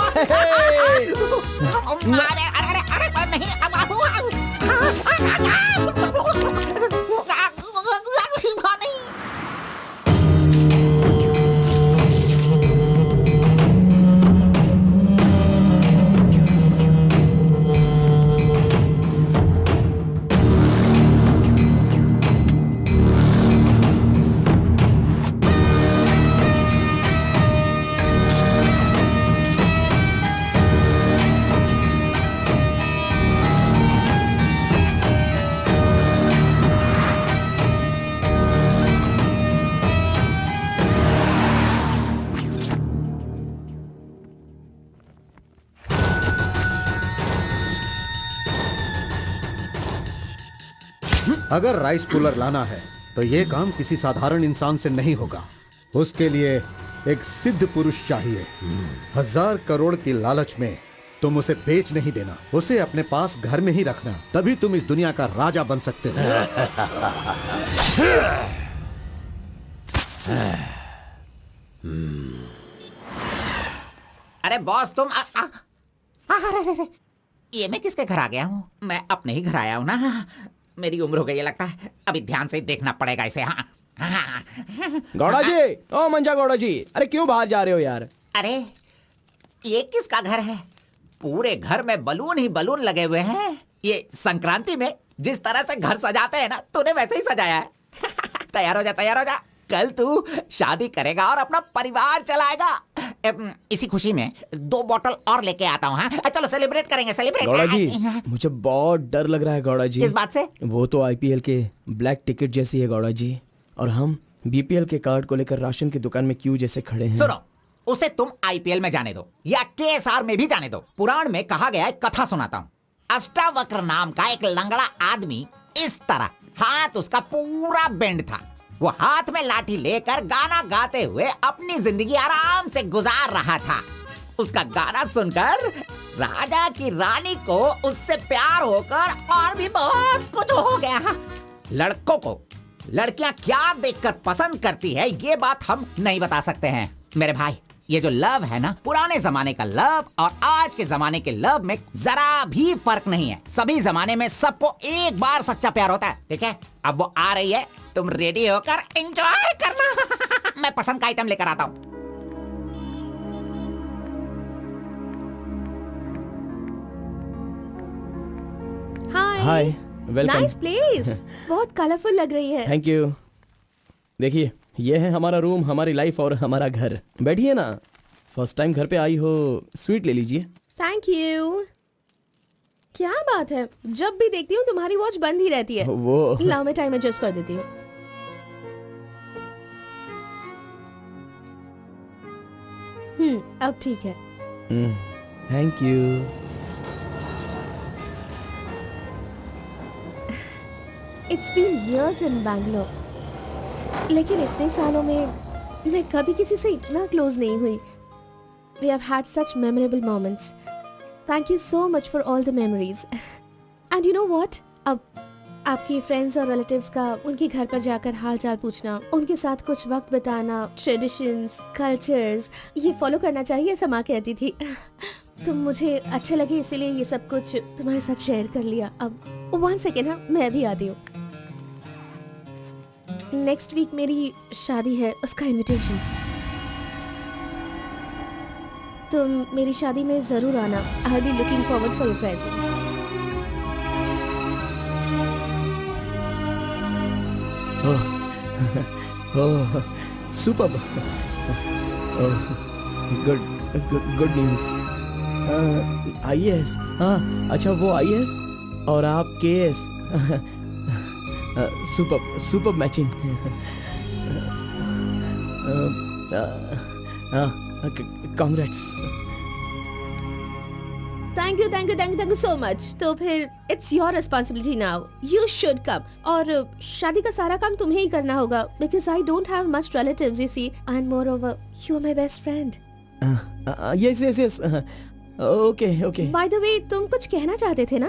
अगर राइस कूलर लाना है तो यह काम किसी साधारण इंसान से नहीं होगा। उसके लिए एक सिद्ध पुरुष चाहिए। 1000 करोड़ की लालच में तुम उसे बेच नहीं देना, उसे अपने पास घर में ही रखना, तभी तुम इस दुनिया का राजा बन सकते हो। अरे बॉस तुम अरे, ये मैं किसके घर आ गया हूँ? मैं अपने ही घर आया हूँ ना। मेरी उम्र हो गई है लगता है, अभी ध्यान से देखना पड़ेगा इसे। हाँ गौड़ा जी, ओ मंजा गौड़ा जी, अरे क्यों बाहर जा रहे हो यार? अरे ये किसका घर है? पूरे घर में बलून ही बलून लगे हुए हैं। ये संक्रांति में जिस तरह से घर सजाते हैं ना, तूने वैसे ही सजाया है। तैयार हो जा, तैयार हो जा। कल तू शादी करेगा और अपना परिवार चलाएगा। इसी खुशी में 2 बोतल और लेके आता हूँ। हाँ चलो सेलिब्रेट करेंगे, सेलिब्रेट। गौड़ा जी, मुझे बहुत डर लग रहा है गौड़ा जी। किस बात से? वो तो आईपीएल के ब्लैक टिकट जैसी है गौड़ा जी, और हम बीपीएल के कार्ड को लेकर राशन की दुकान में क्यों जैसे खड़े हैं। सुनो, उसे तुम आईपीएल में जाने दो या केएसआर में भी जाने दो। पुराण में कहा गया है, कथा सुनाता हूँ। अष्टावक्र नाम का एक लंगड़ा आदमी, इस तरह हाथ उसका पूरा बेंड था। वो हाथ में लाठी लेकर गाना गाते हुए अपनी जिंदगी आराम से गुजार रहा था। उसका गाना सुनकर राजा की रानी को उससे प्यार होकर और भी बहुत कुछ हो गया। लड़कों को लड़कियां क्या देखकर पसंद करती है, ये बात हम नहीं बता सकते हैं मेरे भाई। ये जो लव है ना, पुराने जमाने का लव और आज के जमाने के लव में जरा भी फर्क नहीं है। सभी जमाने में सबको एक बार सच्चा प्यार होता है, ठीक है? अब वो आ रही है, तुम रेडी होकर एंजॉय करना। मैं पसंद का आइटम लेकर आता हूँ। हाय, वेलकम। नाइस प्लेस, बहुत कलरफुल लग रही है। Thank you. देखिए, ये है हमारा रूम, हमारी लाइफ और हमारा घर। बैठिए ना, फर्स्ट टाइम घर पे आई हो, स्वीट ले लीजिए। Thank you. क्या बात है, जब भी देखती हूँ तुम्हारी वॉच बंद ही रहती है। वो लाओ मैं टाइम एडजस्ट कर देती हूँ। अब ठीक है। Thank you. It's been years in Bangalore, लेकिन इतने सालों में मैं कभी किसी से इतना क्लोज नहीं हुई। We have had such memorable moments. Thank you so much for all the memories. And you know what, अब आपकी फ्रेंड्स और रिलेटिव्स का उनके घर पर जाकर हाल चाल पूछना, उनके साथ कुछ वक्त बिताना, ट्रेडिशंस, कल्चर्स, ये फॉलो करना चाहिए, ऐसा माँ कहती थी। तो मुझे अच्छे लगे, इसीलिए ये सब कुछ तुम्हारे साथ शेयर कर लिया। अब 1 सेकेंड, हाँ मैं भी आती हूँ। नेक्स्ट वीक मेरी शादी है, उसका इनविटेशन। तुम मेरी शादी में जरूर आना। I will be looking forward for your presence. Oh, superb. Good news. IAS, हाँ अच्छा वो आईएएस और आप KS. Super matching. Congrats. Thank you so much. तो फिर it's your responsibility now, you should come. और शादी का सारा काम तुम्हें ही करना होगा, because I don't have much relatives, you see, and moreover you are my best friend. Yes okay. By the वे, तुम कुछ कहना चाहते थे ना?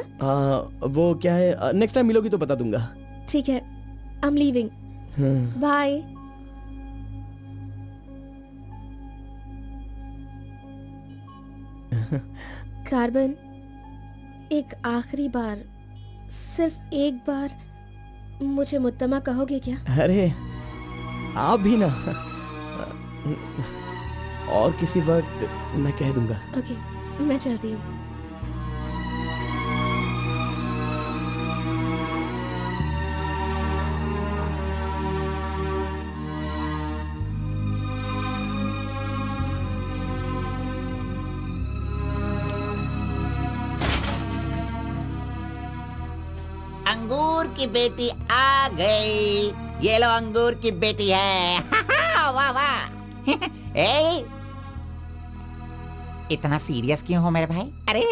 वो क्या है, नेक्स्ट टाइम मिलोगी तो बता दूंगा। ठीक है, I am leaving, bye. Carbon, एक आखिरी बार, सिर्फ एक बार मुझे मुत्तमा कहोगे क्या? अरे आप भी ना, और किसी वक्त मैं कह दूंगा। ओके, मैं चलती हूँ। अंगूर की बेटी आ गई। ये लो अंगूर की बेटी है। वाह वाह। ए, इतना सीरियस क्यों हो मेरे भाई? अरे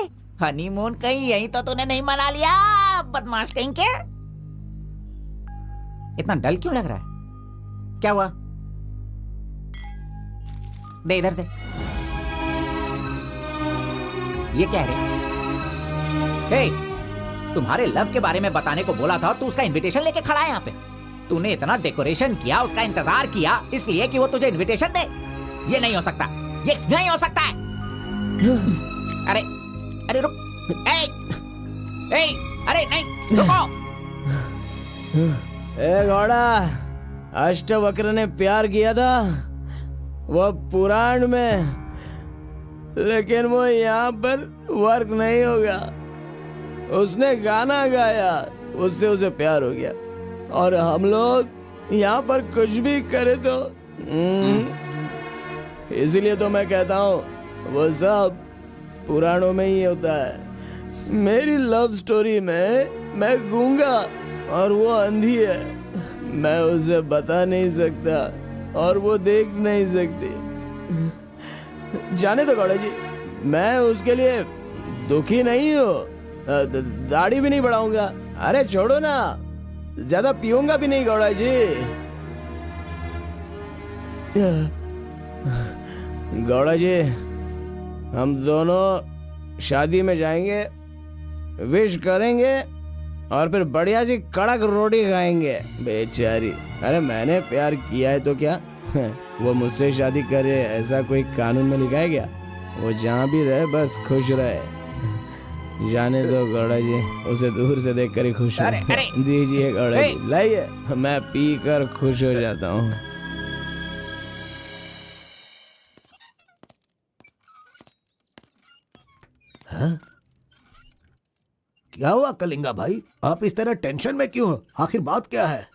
हनीमून कहीं यहीं तो तूने नहीं मना लिया, बदमाश कहीं के? इतना डल क्यों लग रहा है? क्या हुआ? दे इधर दे। ये क्या है? हे, तुम्हारे लव के बारे में बताने को बोला था और तू उसका इनविटेशन लेके खड़ा है यहाँ पे। तूने इतना डेकोरेशन किया, उसका इंतजार किया, इसलिए कि वो तुझे इनविटेशन दे। ये नहीं हो सकता, ये नहीं हो सकता है। अरे अरे रुक, अरे नहीं रुको। ए घोड़ा, अष्टवक्र ने प्यार किया था वो पुराण में, लेकिन वो यहाँ पर वर्क नहीं होगा। उसने गाना गाया, उससे उसे प्यार हो गया, और हम लोग यहाँ पर कुछ भी करे तो इसीलिए तो मैं कहता हूँ वो सब पुराणों में ही होता है। मेरी लव स्टोरी में मैं गूंगा और वो अंधी है, मैं उसे बता नहीं सकता और वो देख नहीं सकती। जाने दो गौड़ा जी, मैं उसके लिए दुखी नहीं हूँ, दाढ़ी भी नहीं बढ़ाऊंगा। अरे छोड़ो ना, ज्यादा पीऊंगा भी नहीं गौड़ा जी। गौड़ा जी, हम दोनों शादी में जाएंगे, विश करेंगे और फिर बढ़िया सी कड़क रोटी खाएंगे। बेचारी, अरे मैंने प्यार किया है तो क्या वो मुझसे शादी करे ऐसा कोई कानून में लिखा है क्या? वो जहाँ भी रहे बस खुश रहे। जाने दो गौड़ा जी, उसे दूर से देखकर ही खुश है। दीजिए गौड़ा जी, लाइए, मैं पी कर खुश हो जाता हूँ। हाँ? क्या हुआ कलिंगा भाई, आप इस तरह टेंशन में क्यों हो? आखिर बात क्या है?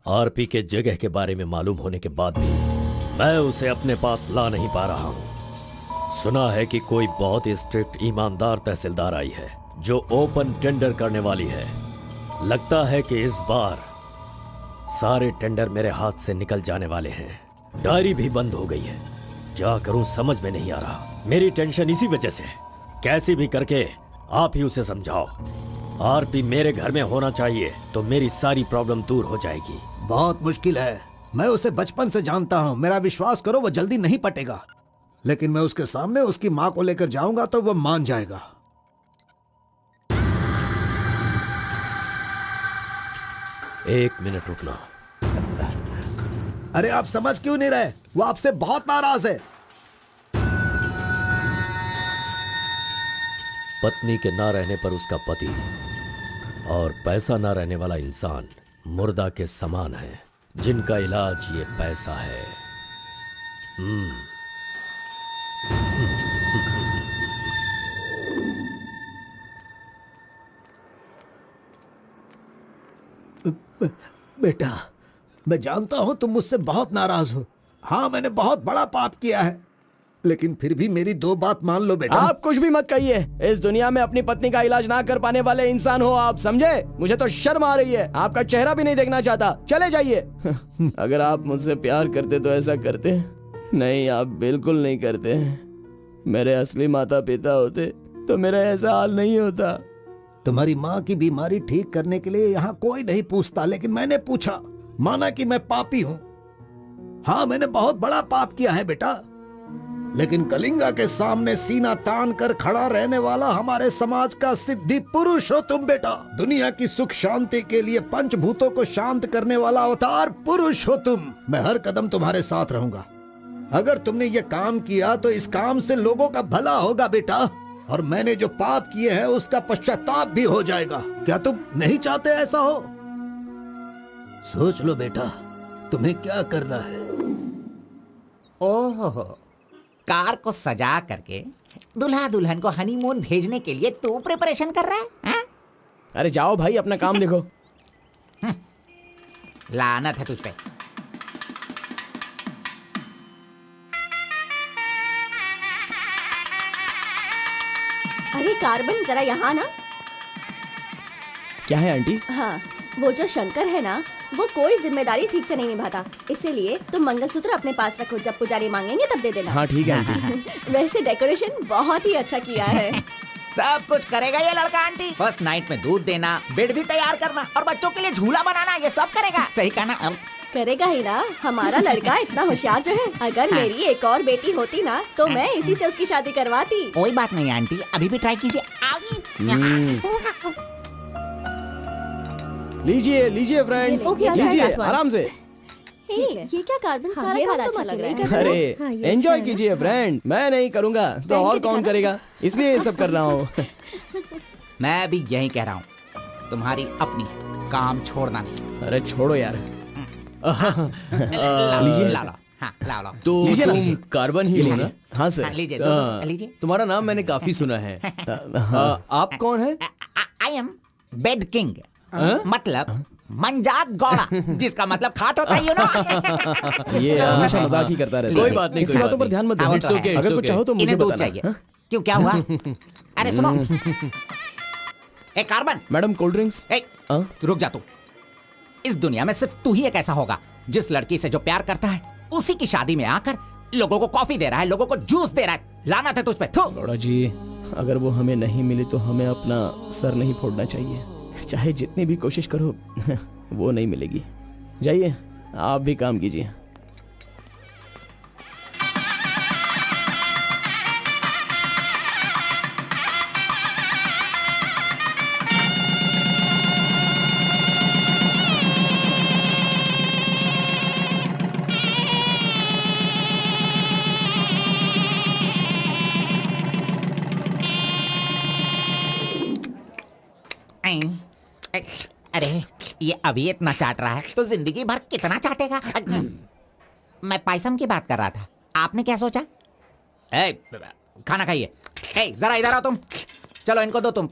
आरपी के जगह के बारे में मालूम होने के बाद भी मैं उसे अपने पास ला नहीं पा रहा हूँ। सुना है कि कोई बहुत ही स्ट्रिक्ट ईमानदार तहसीलदार आई है जो ओपन टेंडर करने वाली है। लगता है कि इस बार सारे टेंडर मेरे हाथ से निकल जाने वाले हैं। डायरी भी बंद हो गई है, क्या करूं समझ में नहीं आ रहा। मेरी टेंशन इसी वजह से है। कैसे भी करके आप ही उसे समझाओ। आरपी मेरे घर में होना चाहिए तो मेरी सारी प्रॉब्लम दूर हो जाएगी। बहुत मुश्किल है, मैं उसे बचपन से जानता हूँ, मेरा विश्वास करो वो जल्दी नहीं पटेगा। लेकिन मैं उसके सामने उसकी माँ को लेकर जाऊंगा तो वो मान जाएगा। एक मिनट रुकना। अरे आप समझ क्यों नहीं रहे? वो आपसे बहुत नाराज है। पत्नी के ना रहने पर उसका पति और पैसा ना रहने वाला इंसान मुर्दा के समान है, जिनका इलाज ये पैसा है। बेटा, मैं जानता हूं तुम मुझसे बहुत नाराज हो। हाँ, मैंने बहुत बड़ा पाप किया है, लेकिन फिर भी मेरी 2 बात मान लो बेटा। आप कुछ भी मत कहिए। इस दुनिया में अपनी पत्नी का इलाज ना कर पाने वाले इंसान हो आप, समझे? मुझे तो शर्म आ रही है, आपका चेहरा भी नहीं देखना चाहता। चले जाइए। अगर आप मुझसे प्यार करते तो ऐसा करते। नहीं, आप बिल्कुल नहीं करते। मेरे असली माता पिता होते तो मेरा ऐसा हाल नहीं होता। तुम्हारी माँ की बीमारी ठीक करने के लिए यहाँ कोई नहीं पूछता, लेकिन मैंने पूछा। माना कि मैं पापी हूँ। हाँ, मैंने बहुत बड़ा पाप किया है बेटा, लेकिन कलिंगा के सामने सीना तान कर खड़ा रहने वाला हमारे समाज का सिद्धि पुरुष हो तुम बेटा। दुनिया की सुख शांति के लिए पंचभूतों को शांत करने वाला अवतार पुरुष हो तुम। मैं हर कदम तुम्हारे साथ रहूंगा। अगर तुमने ये काम किया तो इस काम से लोगों का भला होगा बेटा, और मैंने जो पाप किए हैं उसका पश्चाताप भी हो जाएगा। क्या तुम नहीं चाहते ऐसा हो? सोच लो बेटा, तुम्हें क्या करना है। ओहो, कार को सजा करके दुल्हा दुल्हन को हनीमून भेजने के लिए तू प्रिपरेशन कर रहा है, हाँ? अरे जाओ भाई, अपना काम देखो। लानत है तुझ पे। अरे कार्बन, जरा यहाँ ना। क्या है आंटी? हाँ, वो जो शंकर है ना, वो कोई जिम्मेदारी ठीक से नहीं निभाता। इसीलिए तुम मंगलसूत्र अपने पास रखो, जब पुजारी मांगेंगे तब दे देना। हाँ ठीक है आंटी। वैसे डेकोरेशन बहुत ही अच्छा किया है। सब कुछ करेगा ये लड़का आंटी। फर्स्ट नाइट में दूध देना, बेड भी तैयार करना और बच्चों के लिए झूला बनाना, ये सब करेगा। सही कहा ना? करेगा ही ना, हमारा लड़का इतना होशियार जो है। अगर मेरी एक और बेटी होती ना तो मैं इसी से उसकी शादी करवाती। कोई बात नहीं आंटी, अभी भी ट्राई कीजिए। लीजिए लीजिए फ्रेंड्स, ये क्या लीजिए है? आराम से। ये क्या कार्बन, हाँ, सारा ये काम वाला तो अच्छा लग लग रहा रहा है। है। अरे हाँ, ये एंजॉय अच्छा है। कीजिए फ्रेंड्स, मैं नहीं करूंगा तो और कौन करेगा, इसलिए ये सब कर रहा हूँ। मैं भी यही कह रहा हूँ, तुम्हारी अपनी है, काम छोड़ना नहीं। अरे छोड़ो यार। लीजिए, ला लो। हाँ, ला लो। तो लीजिए ना, तुम लीजिए। कार्बन ही हो ना? हाँ सर। हाँ, लीजिए, लीजिए। तुम्हारा नाम मैंने काफी सुना है। आप कौन है? आई एम बेड किंग, मतलब मंजात गौड़ा, जिसका मतलब खाट होता है, यू नो। ये हमेशा मजाक ही करता रहता है। कोई बात नहीं, इसकी कोई बातों बात पर ध्यान मत नहीं। दो। It's okay, it's अगर कुछ okay। चाहो तो मुझे इन्हें दूध बताना। चाहिए। हाँ? क्यों, क्या हुआ? अरे सुनो, ए कार्बन, मैडम कोल्ड ड्रिंक्स। ए रुक जा तू। इस दुनिया में सिर्फ तू ही एक ऐसा होगा जिस लड़की से जो प्यार करता है उसी की शादी में आकर लोगों को कॉफी दे रहा है, लोगों को जूस दे रहा है। लानत है तुझ पे। थू। गौड़ा जी, अगर वो हमें नहीं मिली तो हमें अपना सर नहीं फोड़ना चाहिए। चाहे जितनी भी कोशिश करो वो नहीं मिलेगी। जाइए, आप भी काम कीजिए। अरे ये अभी इतना चाट रहा है तो जिंदगी भर कितना चाटेगा। मैं पायसम की बात कर रहा था, आपने क्या सोचा? खाना खाइए। जरा इधर आओ तुम। चलो इनको दो तुम।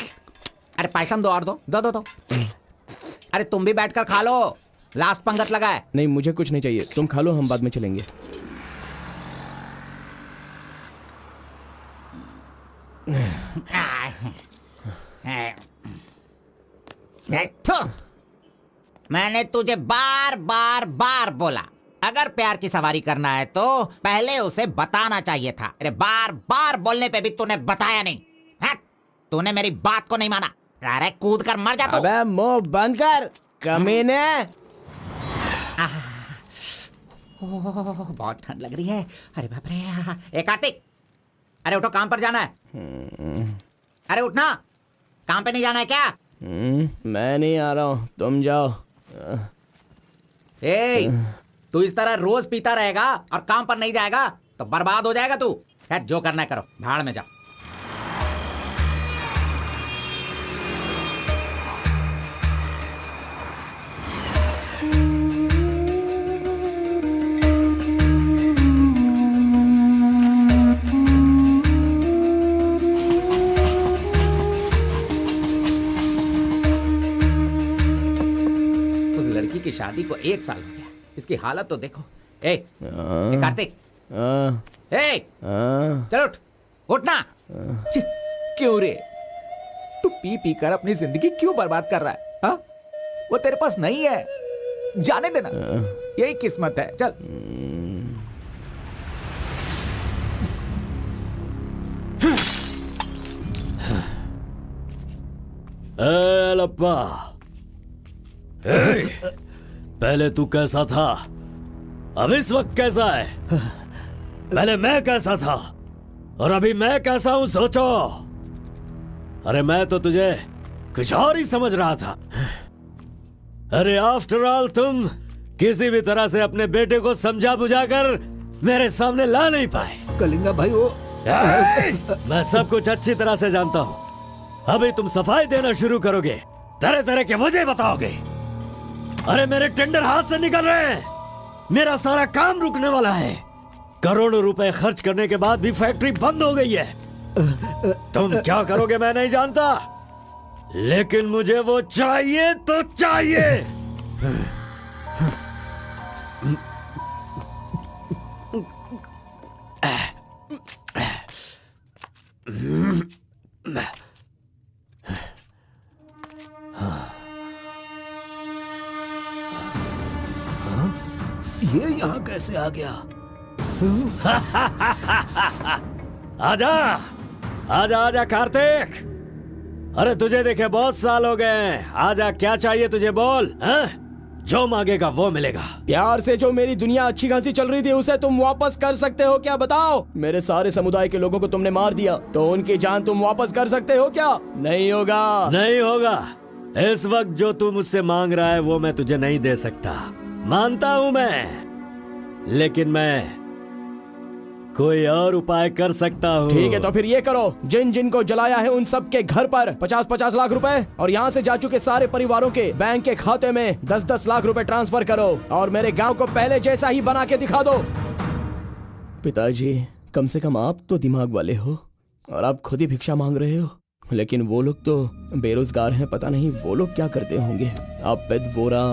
अरे पायसम दो और दो दो दो दो। अरे तुम भी बैठकर खा लो, लास्ट पंगत लगा है। नहीं, मुझे कुछ नहीं चाहिए, तुम खा लो, हम बाद में चलेंगे। मैंने तुझे बार बार बार बोला, अगर प्यार की सवारी करना है तो पहले उसे बताना चाहिए था। अरे बार बार बोलने पे भी तूने बताया नहीं। हट, तूने मेरी बात को नहीं माना। अरे कूद कर मर जा तू। अबे मुंह बंद कर कमीने। बहुत ठंड लग रही है। अरे बाप रे। ए कार्तिक, अरे उठो, काम पर जाना है। अरे उठना, काम पे नहीं जाना है क्या? मैं नहीं आ रहा हूँ, तुम जाओ। ए, तू इस तरह रोज पीता रहेगा और काम पर नहीं जाएगा तो बर्बाद हो जाएगा तू। खैर जो करना है करो, भाड़ में जाओ। की शादी को 1 साल हो गया, इसकी हालत तो देखो। ए कार्तिक, चल उठ, उठना। क्यों रे? तू पी पी कर अपनी जिंदगी क्यों बर्बाद कर रहा है? हाँ? वो तेरे पास नहीं है, जाने देना, यही किस्मत है। चल। लप्पा, पहले तू कैसा था, अब इस वक्त कैसा है? पहले मैं कैसा था और अभी मैं कैसा हूं, सोचो। अरे मैं तो तुझे कुछ और ही समझ रहा था। अरे आफ्टर ऑल तुम किसी भी तरह से अपने बेटे को समझा बुझाकर मेरे सामने ला नहीं पाए। कलिंगा भाई वो मैं सब कुछ अच्छी तरह से जानता हूं। अभी तुम सफाई देना शुरू करोगे, तरह तरह के वजह बताओगे। अरे मेरे टेंडर हाथ से निकल रहे हैं, मेरा सारा काम रुकने वाला है। करोड़ों रुपए खर्च करने के बाद भी फैक्ट्री बंद हो गई है। तुम क्या करोगे मैं नहीं जानता, लेकिन मुझे वो चाहिए तो चाहिए। ये यहाँ कैसे आ गया? आजा आजा आजा कार्तिक, अरे तुझे देखे बहुत साल हो गए। आजा, क्या चाहिए तुझे, बोल। जो मांगेगा वो मिलेगा। प्यार से जो मेरी दुनिया अच्छी खासी चल रही थी उसे तुम वापस कर सकते हो क्या, बताओ? मेरे सारे समुदाय के लोगों को तुमने मार दिया, तो उनकी जान तुम वापस कर सकते हो क्या? नहीं होगा। नहीं होगा। इस वक्त जो तू मुझसे मांग रहा है वो मैं तुझे नहीं दे सकता, मानता हूं मैं, लेकिन मैं कोई और उपाय कर सकता हूँ। ठीक है, तो फिर ये करो, जिन जिन को जलाया है उन सब के घर पर 50-50 लाख रुपए और यहाँ से जा चुके सारे परिवारों के बैंक के खाते में 10-10 लाख रुपए ट्रांसफर करो और मेरे गांव को पहले जैसा ही बना के दिखा दो। पिताजी, कम से कम आप तो दिमाग वाले हो और आप खुद ही भिक्षा मांग रहे हो, लेकिन वो लोग तो बेरोजगार हैं, पता नहीं वो लोग क्या करते होंगे। आप पेदवोरा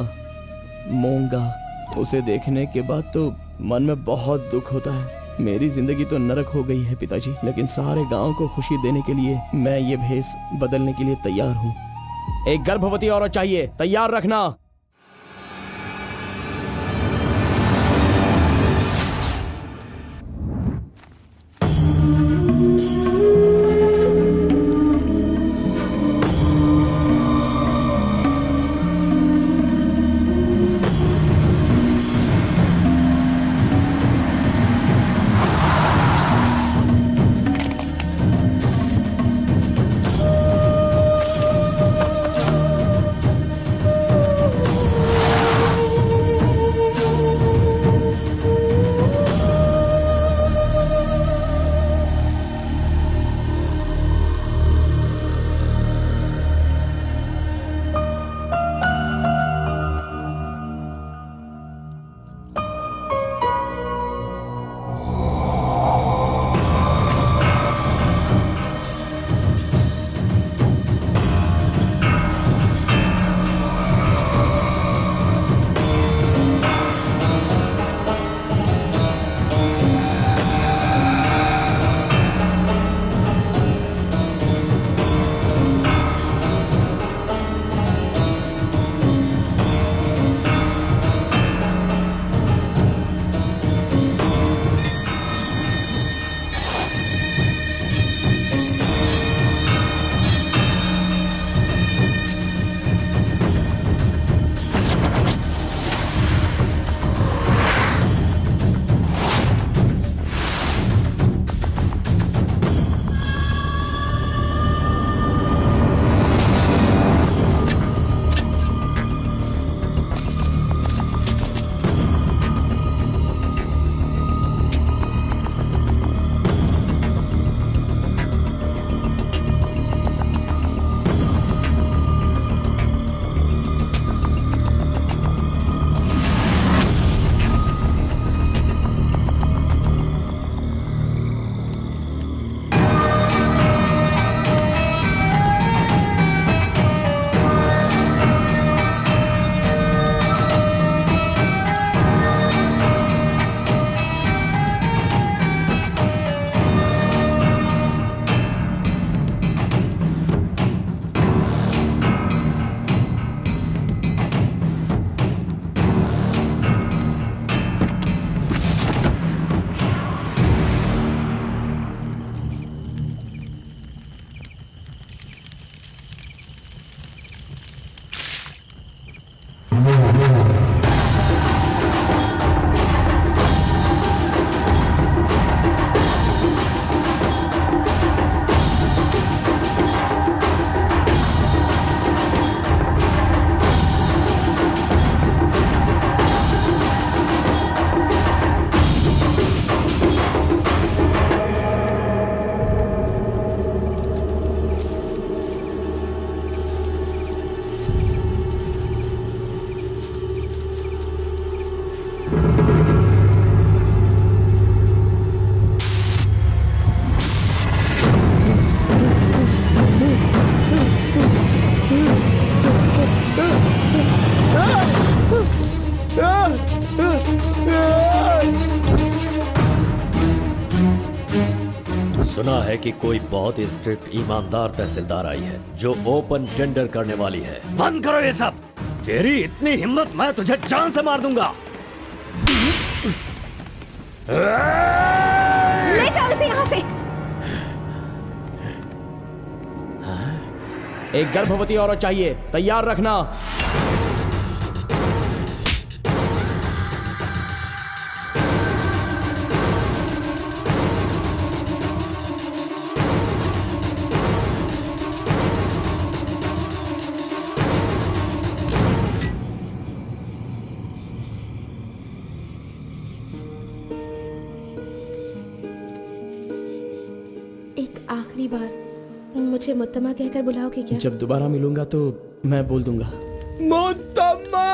मोंगा, उसे देखने के बाद तो मन में बहुत दुख होता है। मेरी जिंदगी तो नरक हो गई है पिताजी, लेकिन सारे गांव को खुशी देने के लिए मैं ये भेष बदलने के लिए तैयार हूँ। एक गर्भवती औरत चाहिए, तैयार रखना। सुना है कि कोई बहुत ही स्ट्रिक्ट ईमानदार तहसीलदार आई है जो ओपन टेंडर करने वाली है। बंद करो ये सब। तेरी इतनी हिम्मत, मैं तुझे जान से मार दूंगा। ले जाओ इसे यहाँ से। एक गर्भवती औरत चाहिए, तैयार रखना। एक आखिरी बार मुझे मुत्तमा कहकर बुलाओगे क्या? जब दोबारा मिलूंगा तो मैं बोल दूंगा। मुत्तमा!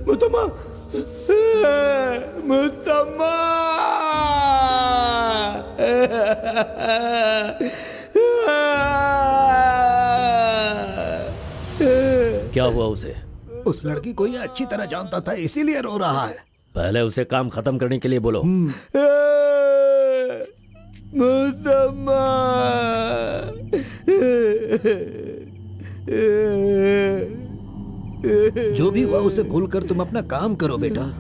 मुत्तमा! मुत्तमा! क्या हुआ उसे? उस लड़की को ये अच्छी तरह जानता था, इसीलिए रो रहा है। पहले उसे काम खत्म करने के लिए बोलो। मुत्तमा! जो भी हुआ उसे भूलकर तुम अपना काम करो बेटा।